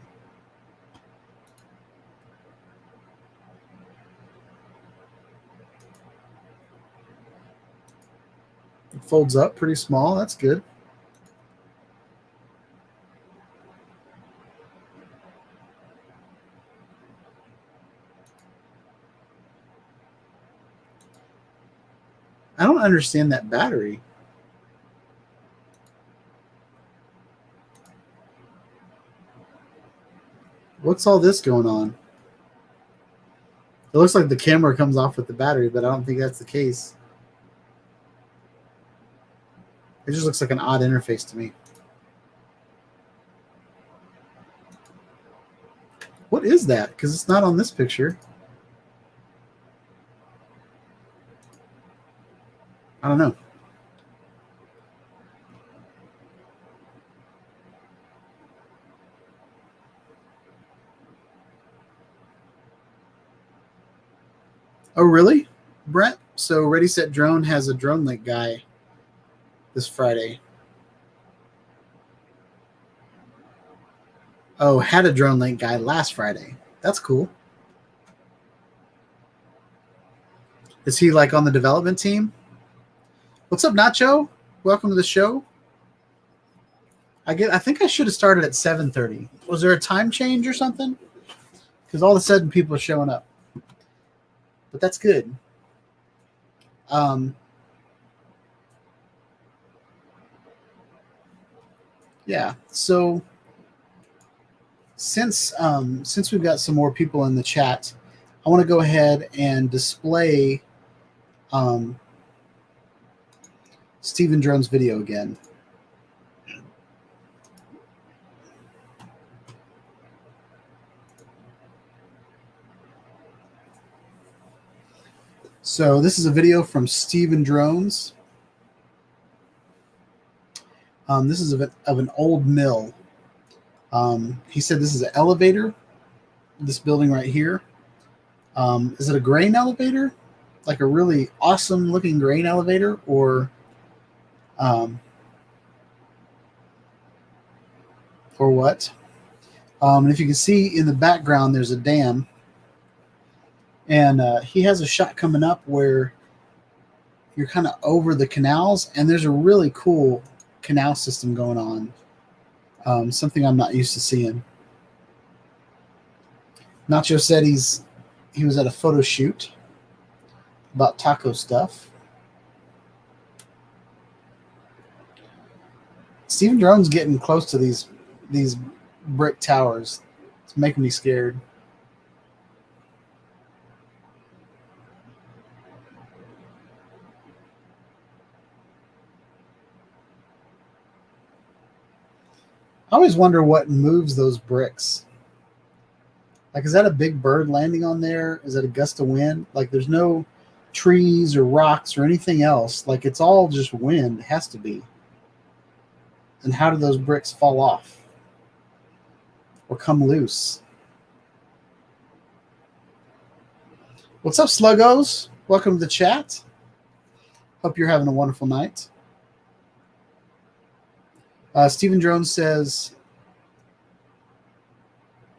It folds up pretty small. That's good. I don't understand that battery. What's all this going on? It looks like the camera comes off with the battery, but I don't think that's the case. It just looks like an odd interface to me. What is that? Because it's not on this picture. I don't know. Oh, really, Brett? So Ready Set Drone has a Drone Link guy this Friday. Oh, had a Drone Link guy last Friday. That's cool. Is he like on the development team? What's up, Nacho? Welcome to the show. I think I should have started at 7:30. Was there a time change or something? Because all of a sudden people are showing up. But that's good. Yeah. So since we've got some more people in the chat, I want to go ahead and display Stephen Drone's video again. So this is a video from Stephen Drones. This is of an old mill. He said this is an elevator, this building right here. Is it a grain elevator? Like a really awesome looking grain elevator? Or what? And if you can see in the background, there's a dam. And he has a shot coming up where you're kind of over the canals, and there's a really cool canal system going on. Something I'm not used to seeing. Nacho said he was at a photo shoot about taco stuff. Stephen Drone's getting close to these brick towers. It's making me scared. I always wonder what moves those bricks. Like, is that a big bird landing on there? Is that a gust of wind? Like, there's no trees or rocks or anything else. Like, it's all just wind. It has to be. And how do those bricks fall off or come loose? What's up, Sluggos? Welcome to the chat. Hope you're having a wonderful night. Stephen Jones says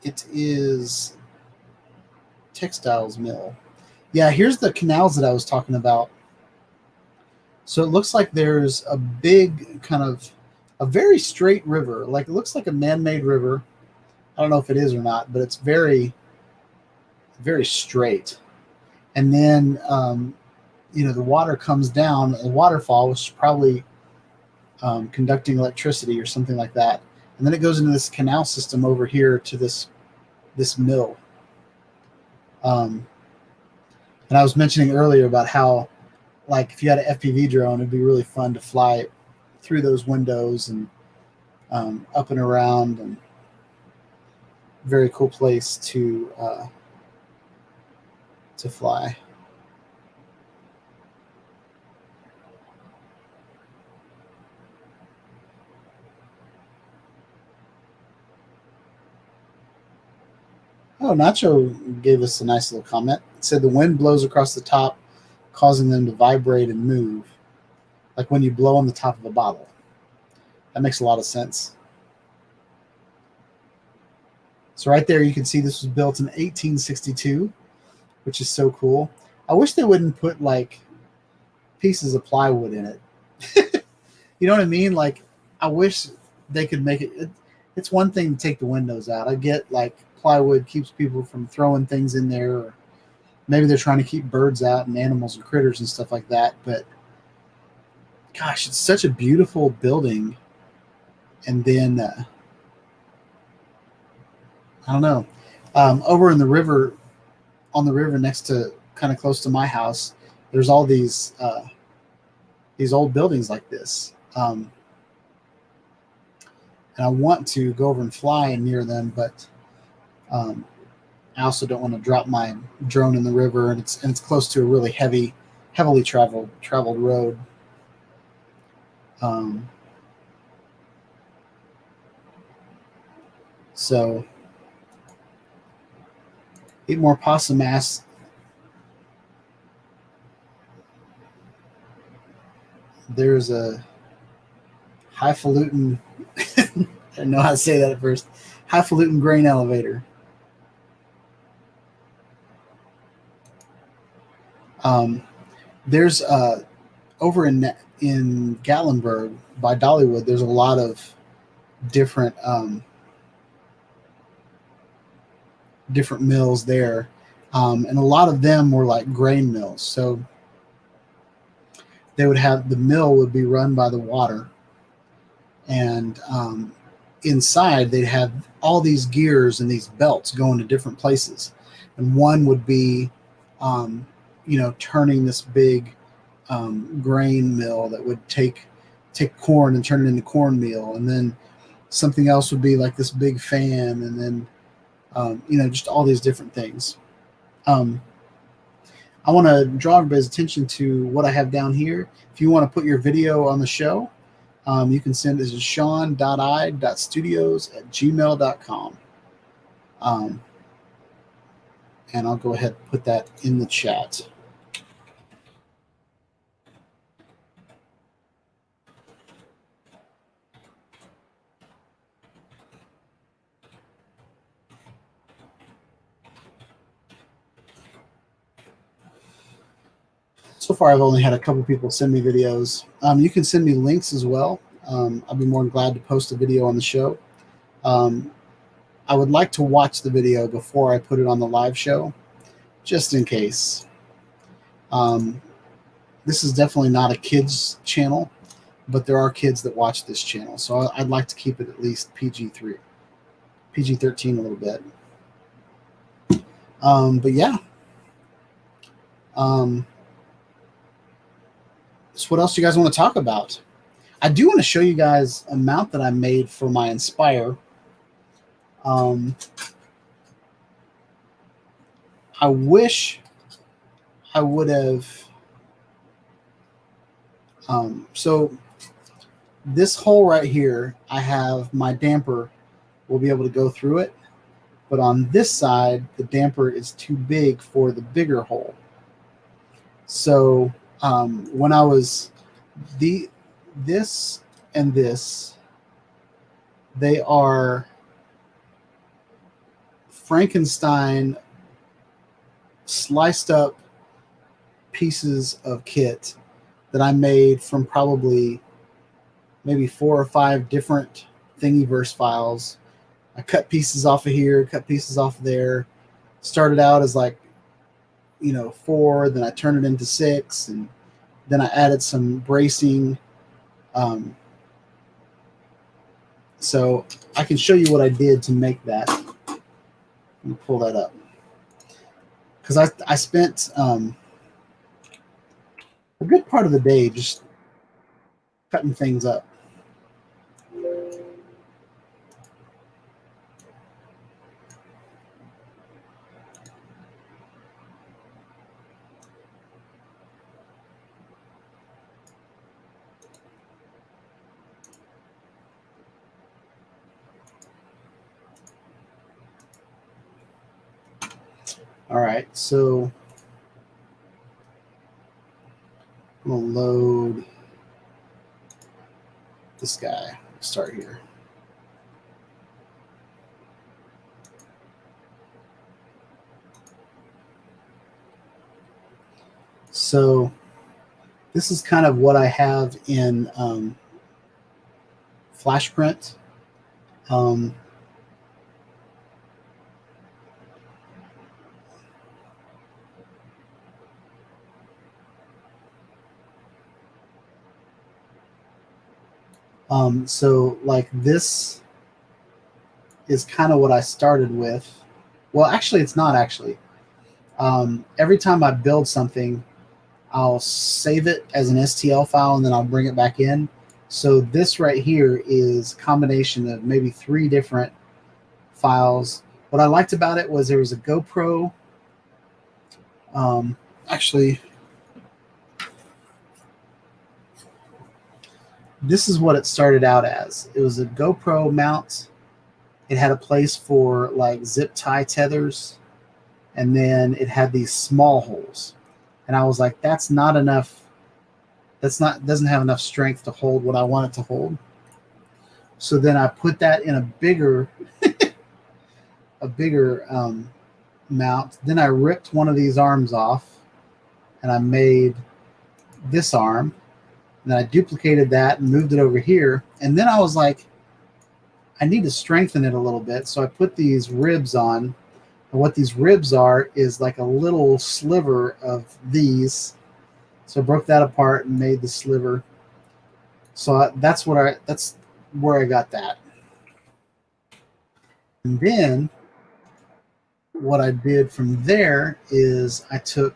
it is textiles mill. Yeah, here's the canals that I was talking about. So it looks like there's a big kind of a very straight river. Like, it looks like a man-made river. I don't know if it is or not, but it's very, very straight. And then, the water comes down, a waterfall, which is probably conducting electricity or something like that. And then it goes into this canal system over here to this mill. And I was mentioning earlier about how, like, if you had an FPV drone, it'd be really fun to fly through those windows and up and around, and very cool place to fly. Oh, Nacho gave us a nice little comment. It said the wind blows across the top, causing them to vibrate and move, like when you blow on the top of a bottle. That makes a lot of sense. So right there, you can see this was built in 1862, which is so cool. I wish they wouldn't put like pieces of plywood in it. You know what I mean? Like, I wish they could make it. It's one thing to take the windows out. I get like plywood keeps people from throwing things in there, or maybe they're trying to keep birds out and animals and critters and stuff like that. But gosh, it's such a beautiful building. And then I don't know, over in the river, on the river next to, kind of close to my house, there's all these old buildings like this. And I want to go over and fly near them, but I also don't want to drop my drone in the river, and it's close to a really heavily traveled road. So eat more possum ass. There's a highfalutin. I didn't know how to say that at first. Highfalutin grain elevator. There's over in Gatlinburg by Dollywood. There's a lot of different different mills there, and a lot of them were like grain mills. So they would have, the mill would be run by the water, and inside they'd have all these gears and these belts going to different places, and one would be turning this big grain mill that would take corn and turn it into cornmeal, and then something else would be like this big fan, and then just all these different things. I want to draw everybody's attention to what I have down here. If you want to put your video on the show, you can send it to shawn.i.studios@gmail.com. And I'll go ahead and put that in the chat. So far, I've only had a couple people send me videos. You can send me links as well. I'll be more than glad to post a video on the show. I would like to watch the video before I put it on the live show, just in case. This is definitely not a kids channel, but there are kids that watch this channel, so I'd like to keep it at least PG-13 a little bit. But yeah. So what else do you guys want to talk about? I do want to show you guys a mount that I made for my Inspire. I wish I would have. So this hole right here, I have my damper will be able to go through it, but on this side, the damper is too big for the bigger hole. So when I was this and this, they are Frankenstein sliced up pieces of kit that I made from probably maybe 4 or 5 different Thingiverse files. I cut pieces off of here, cut pieces off of there. Started out as like 4, then I turned it into 6, and then I added some bracing. So I can show you what I did to make that. Let me pull that up, because I spent a good part of the day just cutting things up. All right, so I'm gonna load this guy. Start here. So this is kind of what I have in Flash print. So like this is kind of what I started with. Well, actually, it's not actually. Every time I build something, I'll save it as an STL file and then I'll bring it back in. So this right here is a combination of maybe 3 different files. What I liked about it was there was a GoPro. Actually, this is what it started out as. It was a GoPro mount. It had a place for like zip tie tethers, and then it had these small holes. And I was like, that's not enough. Doesn't have enough strength to hold what I want it to hold. So then I put that in a bigger mount. Then I ripped one of these arms off and I made this arm. And then I duplicated that and moved it over here. And then I was like, I need to strengthen it a little bit. So I put these ribs on. And what these ribs are is like a little sliver of these. So I broke that apart and made the sliver. So that's where I got that. And then what I did from there is I took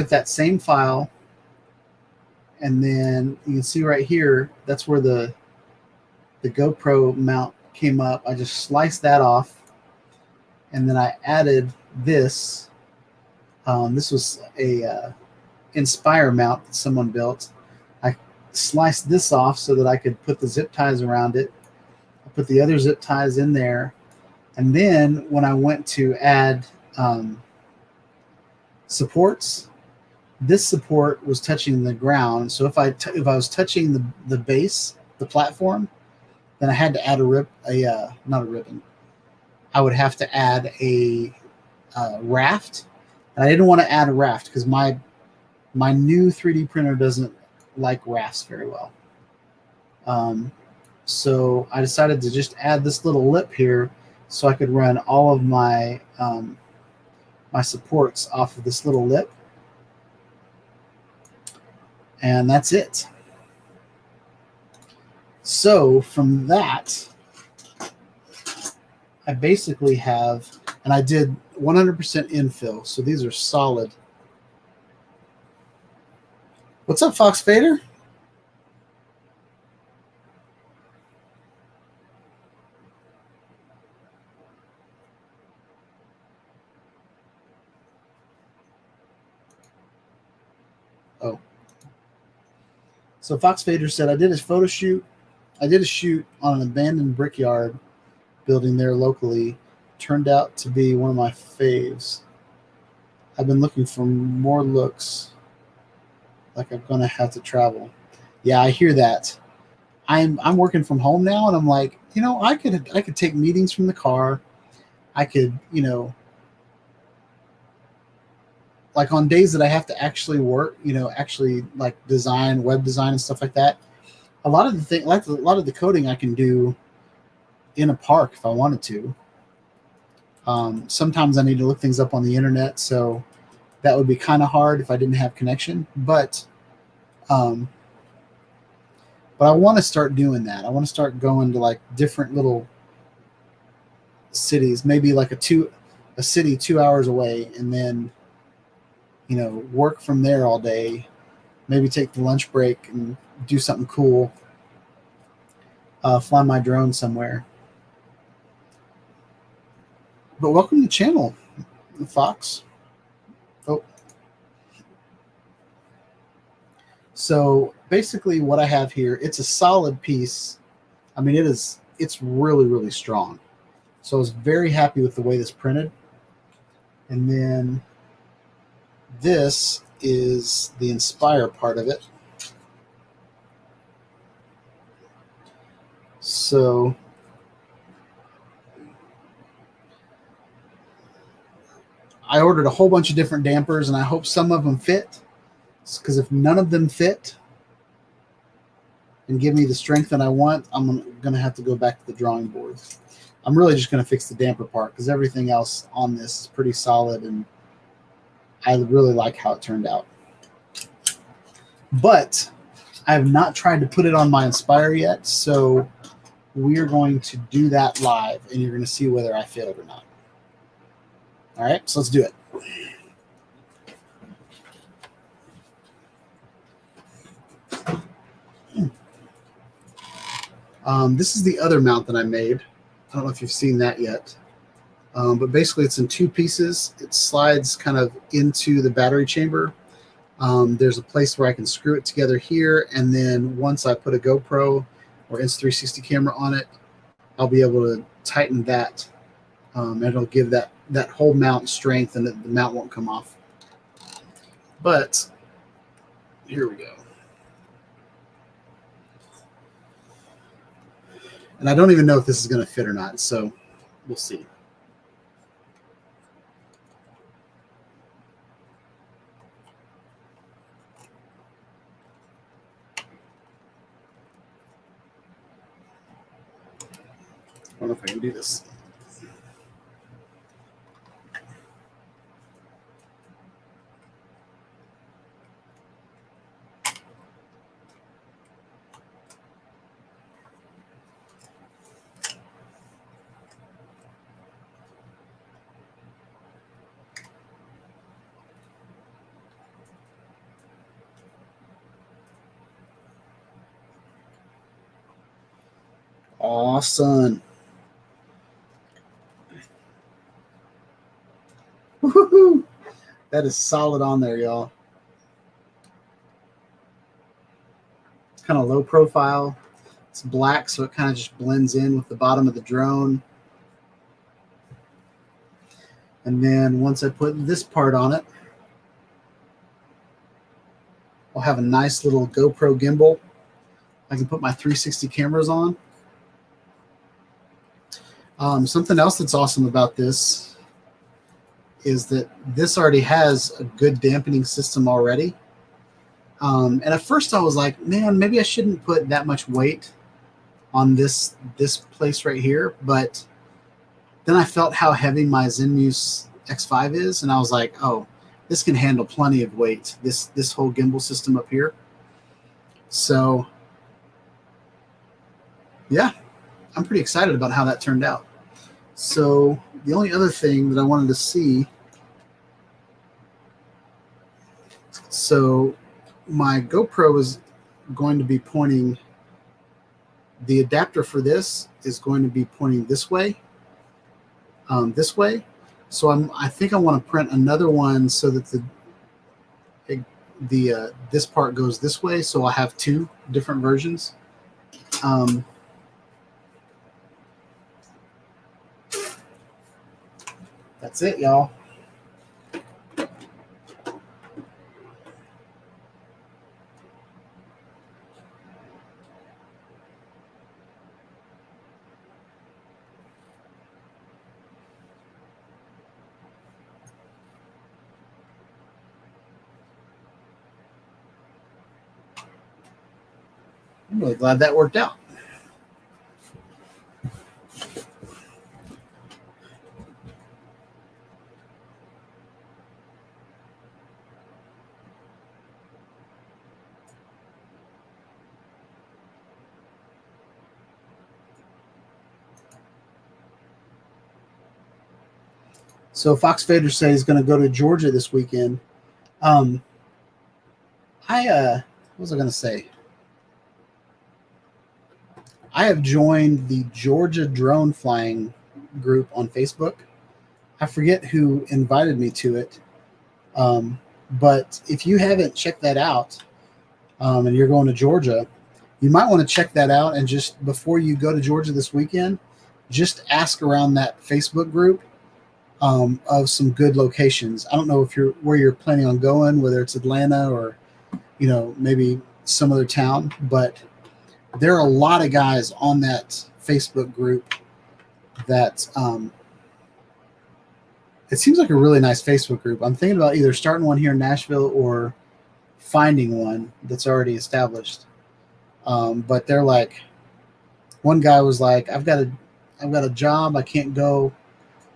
that same file, and then you can see right here, that's where the GoPro mount came up. I just sliced that off, and then I added this. This was a Inspire mount that someone built. I sliced this off so that I could put the zip ties around it. I put the other zip ties in there, and then when I went to add supports, this support was touching the ground. So if I was touching the base, the platform, then I had to add not a ribbon. I would have to add a raft, and I didn't want to add a raft because my new 3D printer doesn't like rafts very well. So I decided to just add this little lip here so I could run all of my my supports off of this little lip. And that's it. So from that, I basically have, and I did 100% infill. So these are solid. What's up, Fox Fader? Oh. So Fox Fader said, I did a photo shoot. I did a shoot on an abandoned brickyard building there locally. Turned out to be one of my faves. I've been looking for more looks like I'm gonna have to travel. Yeah, I hear that. I'm working from home now, and I'm like, I could take meetings from the car. I could, like on days that I have to actually work, actually like design, web design and stuff like that. A lot of the coding I can do in a park if I wanted to. Sometimes I need to look things up on the internet, so that would be kind of hard if I didn't have connection. But I want to start doing that. I want to start going to like different little cities, maybe like a city 2 hours away, and then work from there all day. Maybe take the lunch break and do something cool. Fly my drone somewhere. But welcome to the channel, Fox. Oh. So basically what I have here, it's a solid piece. I mean, it's really, really strong. So I was very happy with the way this printed. And then this is the Inspire part of it. So I ordered a whole bunch of different dampers, and I hope some of them fit, because if none of them fit and give me the strength that I want, I'm going to have to go back to the drawing board. I'm really just going to fix the damper part, because everything else on this is pretty solid, and I really like how it turned out. But I have not tried to put it on my Inspire yet, so we're going to do that live, and you're going to see whether I failed or not. All right, so let's do it. This is the other mount that I made. I don't know if you've seen that yet. But basically it's in two pieces. It slides kind of into the battery chamber. There's a place where I can screw it together here, and then once I put a GoPro or Insta360 camera on it, I'll be able to tighten that. And it'll give that whole mount strength, and the mount won't come off. But here we go. And I don't even know if this is going to fit or not, so we'll see. I don't know if I can do this. Awesome. Woo-hoo-hoo. That is solid on there, y'all. It's kind of low profile. It's black, so it kind of just blends in with the bottom of the drone. And then once I put this part on it, I'll have a nice little GoPro gimbal. I can put my 360 cameras on. Something else that's awesome about this is that this already has a good dampening system already. And at first I was like, man, maybe I shouldn't put that much weight on this place right here. But then I felt how heavy my Zenmuse X5 is, and I was like, oh, this can handle plenty of weight, this whole gimbal system up here. So yeah, I'm pretty excited about how that turned out. So the only other thing that I wanted to see, so my GoPro is going to be pointing, the adapter for this is going to be pointing this way. So I think I want to print another one so that this part goes this way, so I'll have two different versions. That's it, y'all. I'm really glad that worked out. So Fox Vader says he's going to go to Georgia this weekend. What was I going to say? I have joined the Georgia drone flying group on Facebook. I forget who invited me to it. But if you haven't checked that out, and you're going to Georgia, you might want to check that out. And just before you go to Georgia this weekend, just ask around that Facebook group of some good locations. I don't know if where you're planning on going, whether it's Atlanta or, maybe some other town, but there are a lot of guys on that Facebook group that it seems like a really nice Facebook group. I'm thinking about either starting one here in Nashville or finding one that's already established. But they're like, one guy was like, I've got a job, I can't go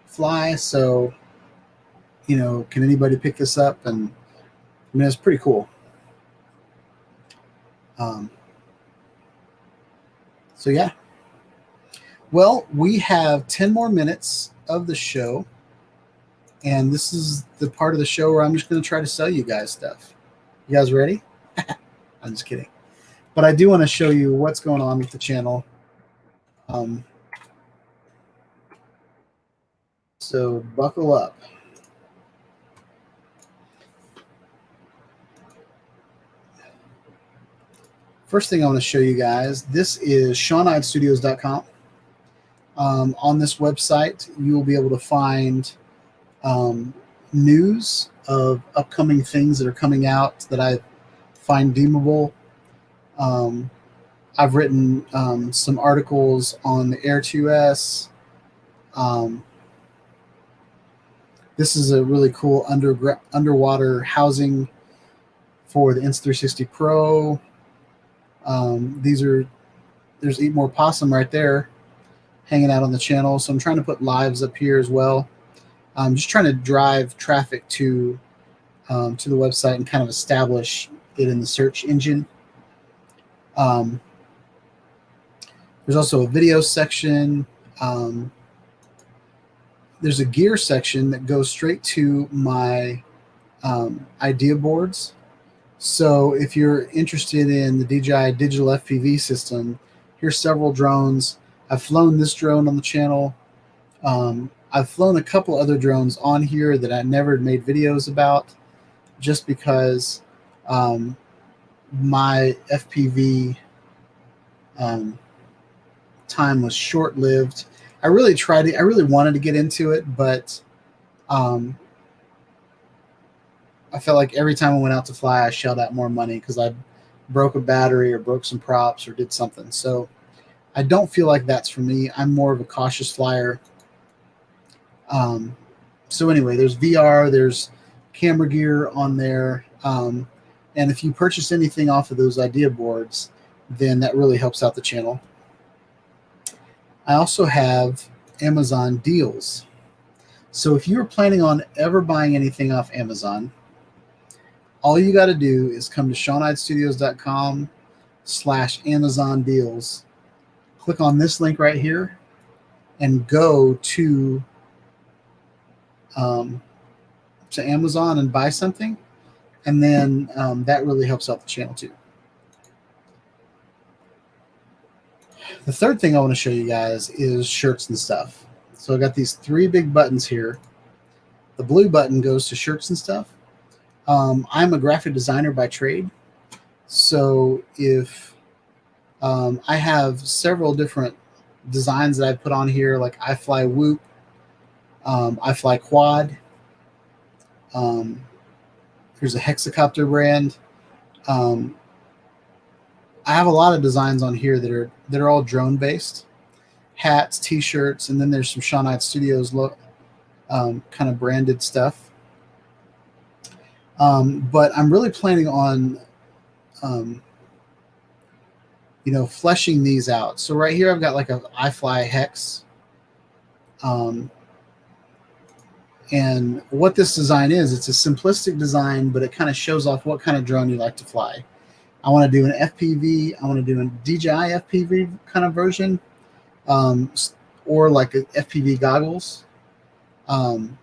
fly, so can anybody pick this up? And I mean, it's pretty cool. So yeah. Well, we have 10 more minutes of the show, and this is the part of the show where I'm just going to try to sell you guys stuff. You guys ready? I'm just kidding. But I do want to show you what's going on with the channel. So buckle up. First thing I want to show you guys, this is ShawnIntro.com. On this website, you will be able to find news of upcoming things that are coming out that I find deemable. I've written some articles on the Air 2S. This is a really cool underwater housing for the Insta360 Pro. There's Eat More Possum right there hanging out on the channel. So I'm trying to put lives up here as well. I'm just trying to drive traffic to the website and kind of establish it in the search engine. There's also a video section. There's a gear section that goes straight to my idea boards. So if you're interested in the DJI digital FPV system, here's several drones. I've flown this drone on the channel. I've flown a couple other drones on here that I never made videos about, just because my FPV time was short-lived. I really wanted to get into it, but I felt like every time I went out to fly, I shelled out more money because I broke a battery or broke some props or did something. So I don't feel like that's for me. I'm more of a cautious flyer. So anyway, there's VR, there's camera gear on there. And if you purchase anything off of those idea boards, then that really helps out the channel. I also have Amazon deals. So if you're planning on ever buying anything off Amazon, all you got to do is come to ShawnIntro.com/Amazon deals. Click on this link right here and go to Amazon and buy something. And then that really helps out the channel too. The third thing I want to show you guys is shirts and stuff. So I got these 3 big buttons here. The blue button goes to shirts and stuff. I'm a graphic designer by trade. So if I have several different designs that I put on here, like I fly Whoop, I fly Quad. Here's a hexacopter brand. I have a lot of designs on here that are all drone based, hats, t-shirts, and then there's some Shawn Intro Studios kind of branded stuff. But I'm really planning on fleshing these out. So right here I've got like a iFly hex. And what this design is, it's a simplistic design, but it kind of shows off what kind of drone you like to fly. I want to do an FPV. I want to do a DJI FPV kind of version, or like a FPV goggles. And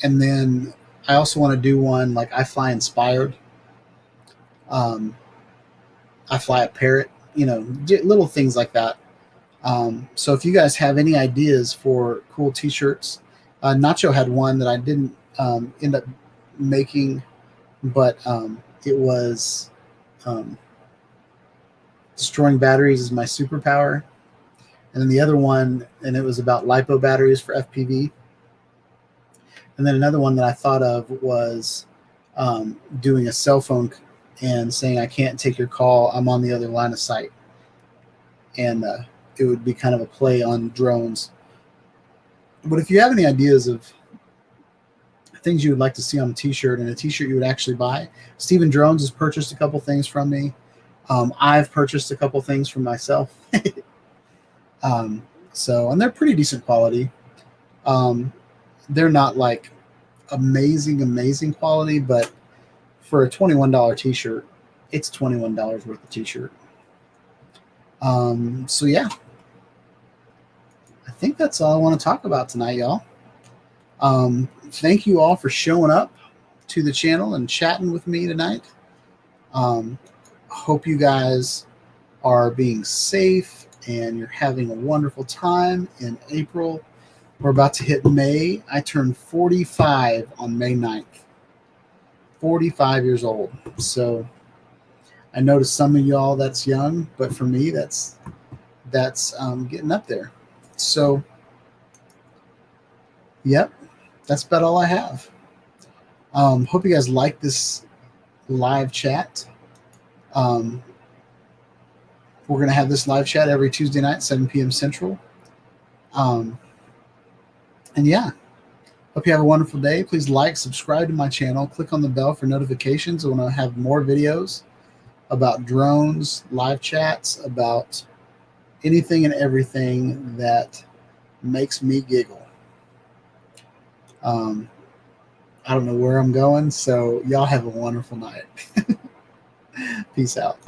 then I also want to do one like I fly inspired. I fly a Parrot, little things like that. So if you guys have any ideas for cool t-shirts, Nacho had one that I didn't end up making, but it was destroying batteries is my superpower. And then the other one, and it was about LiPo batteries for FPV. And then another one that I thought of was doing a cell phone and saying, I can't take your call, I'm on the other line of sight. And it would be kind of a play on drones. But if you have any ideas of things you would like to see on a t-shirt, and a t-shirt you would actually buy, Steven Drones has purchased a couple things from me. I've purchased a couple things from myself. So, and they're pretty decent quality. They're not like amazing quality, but for a $21 t-shirt, it's $21 worth of t-shirt. So yeah, I think that's all I want to talk about tonight, y'all. Thank you all for showing up to the channel and chatting with me tonight. Hope you guys are being safe and you're having a wonderful time in April. We're about to hit May. I turned 45 on May 9th. 45 years old. So I know to some of y'all that's young, but for me, that's getting up there. So, yep, that's about all I have. Hope you guys like this live chat. We're going to have this live chat every Tuesday night, 7 p.m. Central. And yeah, hope you have a wonderful day. Please like, subscribe to my channel. Click on the bell for notifications when I have more videos about drones, live chats, about anything and everything that makes me giggle. I don't know where I'm going, so y'all have a wonderful night. Peace out.